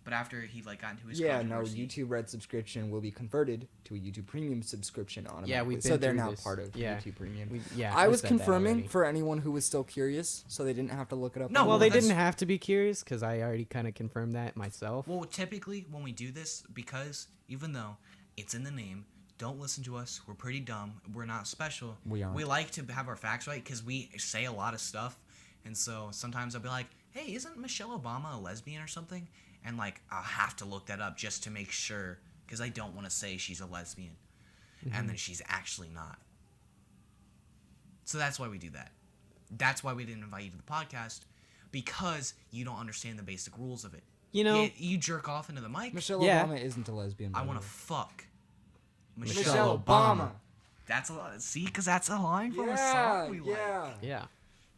But after he got into his Yeah, no. controversy, YouTube Red subscription will be converted to a YouTube Premium subscription automatically. Yeah, we've so been they're through now this. part of Yeah. YouTube Premium. Yeah. I we was said that confirming already. for anyone who was still curious, so they didn't have to look it up. No, Well, well, they that's- didn't have to be curious because I already kind of confirmed that myself. Well, typically when we do this, because even though it's in the name, don't listen to us. We're pretty dumb. We're not special. We aren't. We like to have our facts right because we say a lot of stuff, and so sometimes I'll be like, "Hey, isn't Michelle Obama a lesbian or something?" And I'll have to look that up just to make sure because I don't want to say she's a lesbian, and then she's actually not. So that's why we do that. That's why we didn't invite you to the podcast because you don't understand the basic rules of it. You know, Yeah, you jerk off into the mic. Michelle Yeah. Obama isn't a lesbian. I by want the to way. fuck Michelle Obama. That's a see, because that's a line from a Yeah, song we like. yeah.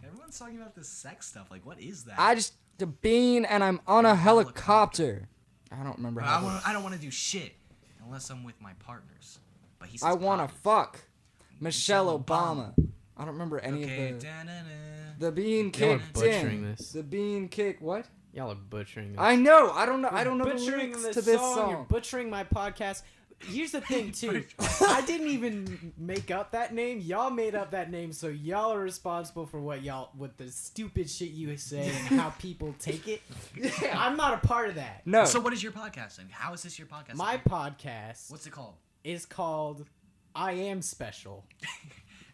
Everyone's talking about this sex stuff. Like, what is that? I just the bean and I'm on a helicopter. I don't remember But how. I don't want to do shit unless I'm with my partners. But he says I want to partners. fuck Michelle Michelle Obama. I don't remember any Okay, of the. da-na-na. The bean Y'all are kicked butchering in. this. The bean kick. What? Y'all are butchering this. I know. I don't know. I don't know the butchering lyrics to this song. You're butchering my podcast. Here's the thing, too. I didn't even make up that name. Y'all made up that name, so y'all are responsible for what the stupid shit you say and how people take it. I'm not a part of that. No. So what is your podcast then? How is this your podcast? My podcast What's it called? is called I Am Special.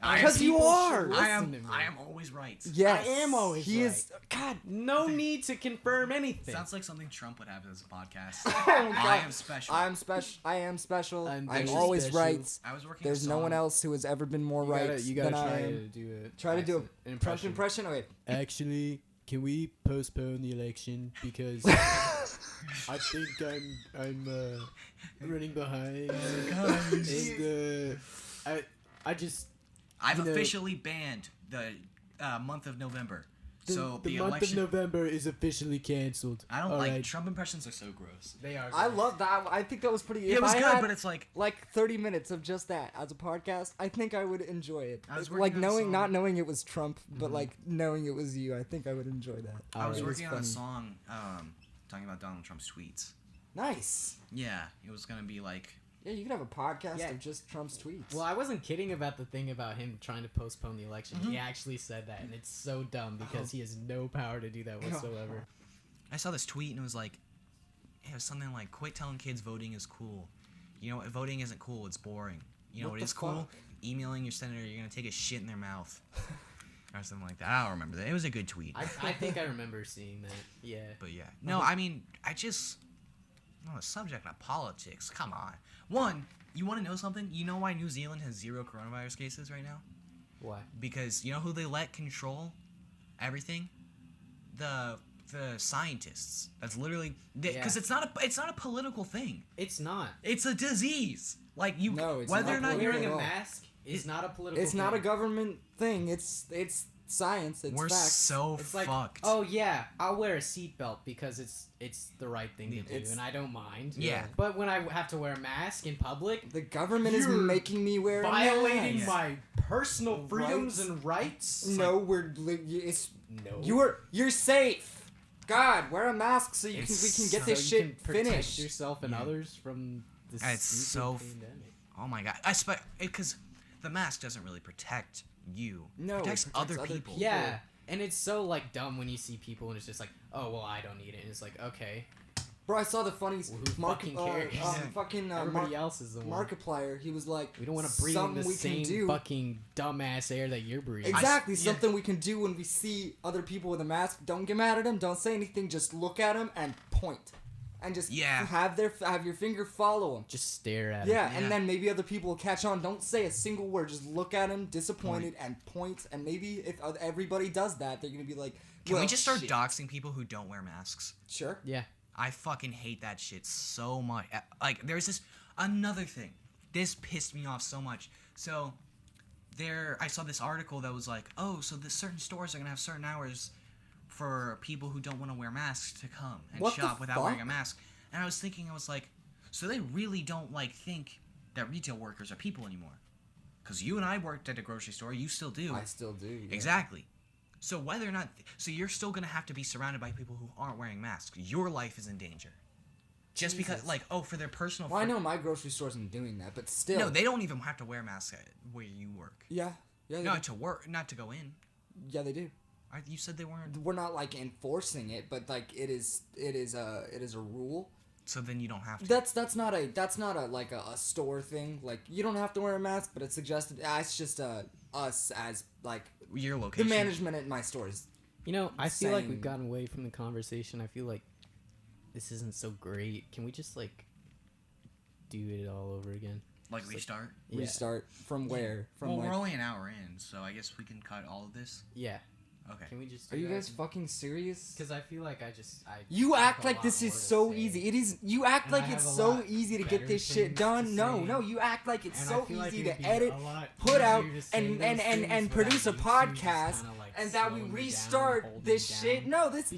Because you People are. should I listen to me. am always right. Yes. I am always He is. God. No need to confirm anything. Sounds like something Trump would have as a podcast. Oh, I God. am special. I'm special. I am special. I'm I'm very always special. right. I was working. There's a no song. one else who has ever been more right than I am. do it. Try to do a Trump impression. Okay. Actually, can we postpone the election because I think I'm running behind and I've you know- officially banned the month of November. So the month election. of November is officially canceled. I don't like Trump impressions. Are so gross. They are. I love that. I think that was pretty. It if was I good, had, but it's like like 30 minutes of just that as a podcast, I think I would enjoy it. I was Like working on a knowing, song. not knowing it was Trump, but like knowing it was you, I think I would enjoy that. I was It working on a funny. song talking about Donald Trump's tweets. Nice. Yeah, it was gonna be like Yeah, you could have a podcast Yeah. of just Trump's tweets. Well, I wasn't kidding about the thing about him trying to postpone the election. Mm-hmm. He actually said that, and it's so dumb because he has no power to do that whatsoever. I saw this tweet and it was like it was something like quit telling kids voting is cool. You know, voting isn't cool, it's boring. You know What what the is cool? fuck? Emailing your senator, you're gonna take a shit in their mouth. Or something like that. I don't remember that. It was a good tweet. I think I remember seeing that. Yeah. But yeah. No, I mean, the subject of politics. Come on. One, you want to know something? You know why New Zealand has 0 coronavirus cases right now? Why? Because you know who they let control everything? The scientists. That's literally because Yeah. it's not a political thing. It's not. It's a disease. Like No, it's whether not or not political you're Wearing at a all. mask is not a political It's not a thing. government thing. It's science. It's We're facts. so It's like, fucked. oh yeah, I'll wear a seatbelt because it's the right thing to do, It's- and I don't mind. Yeah. But when I have to wear a mask in public, The government is You're making me wear a violating mask. my personal freedoms Rights? and rights. No, it's No. you're safe. God, wear a mask so we can get so this you shit can protect finished. yourself and Yeah. others from this It's stupid so pandemic. Oh my god. Because the mask doesn't really protect you. No, it protects, other people. Yeah, and it's so like dumb when you see people and it's just like, oh well, I don't need it. And it's like, okay, Bro, I saw the funnies. Well, who fucking cares? Fucking everybody else is the one. Markiplier. He was like, We don't want to breathe in something the we can same do. fucking dumbass air that you're breathing. Exactly, yeah. something we can do when we see other people with a mask. Don't get mad at them. Don't say anything. Just look at them and point, and just Yeah. have your finger follow them. Just stare at Yeah, him. Yeah. and then maybe other people will catch on. Don't say a single word. Just look at him, disappointed, and point. And maybe if everybody does that, they're gonna be like, Can we well, just start shit. doxing people who don't wear masks? Sure. Yeah. I fucking hate that shit so much. Like, there's this another thing. This pissed me off so much. So, I saw this article that was like, oh, so the certain stores are gonna have certain hours for people who don't want to wear masks to come and What the shop without fuck? wearing a mask. And I was thinking, I was like, so they really don't like think that retail workers are people anymore. Because you and I worked at a grocery store, you still do. I still do. Yeah. Exactly. So whether or not, so you're still gonna have to be surrounded by people who aren't wearing masks. Your life is in danger. Just because, Jesus. like, oh, for their personal. Well, I know my grocery store isn't doing that, but still. No, they don't even have to wear masks where you work. Yeah. Yeah. They No, do. to work, not to go in. Yeah, they do. You said they weren't. We're not like enforcing it, but like it is a rule. So then you don't have to. That's not a like a store thing. Like you don't have to wear a mask, but it's suggested. It's just us as like Your the location. management at my stores. You know, I feel like Saying- we've gotten away from the conversation. I feel like this isn't so great. Can we just like do it all over again? Like restart. Yeah. Restart from where? From Well, where? we're only an hour in, so I guess we can cut all of this. Yeah. Okay. Can we just? Are you guys fucking serious? Because I feel like I You have act a like lot this more is to so say. easy. It is. You act And I like have it's a so lot easy to get better this shit things done. to No, say. no. You act like it's And so I feel like easy it'd to be edit, a lot put out, easier to say and those things produce a without you just podcast, kinda, like, and that we slowing me down, restart holding this me shit. down. No, Because it's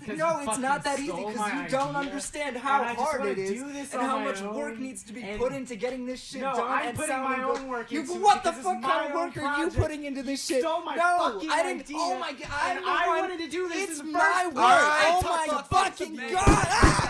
you not fucking that easy stole because my you don't idea, understand and how I just hard wanna it is do this and on how my much work own, needs to be and- put into getting this shit No, done. I'm and putting sounding my good. own work You, into it what the because fuck it's kind of my work own are you project. putting into this You shit? stole my No, fucking I didn't. idea, Oh my god! and I wanted to do this It's in the my first work. place. Oh Alright, my talk about fucking the god! Ah!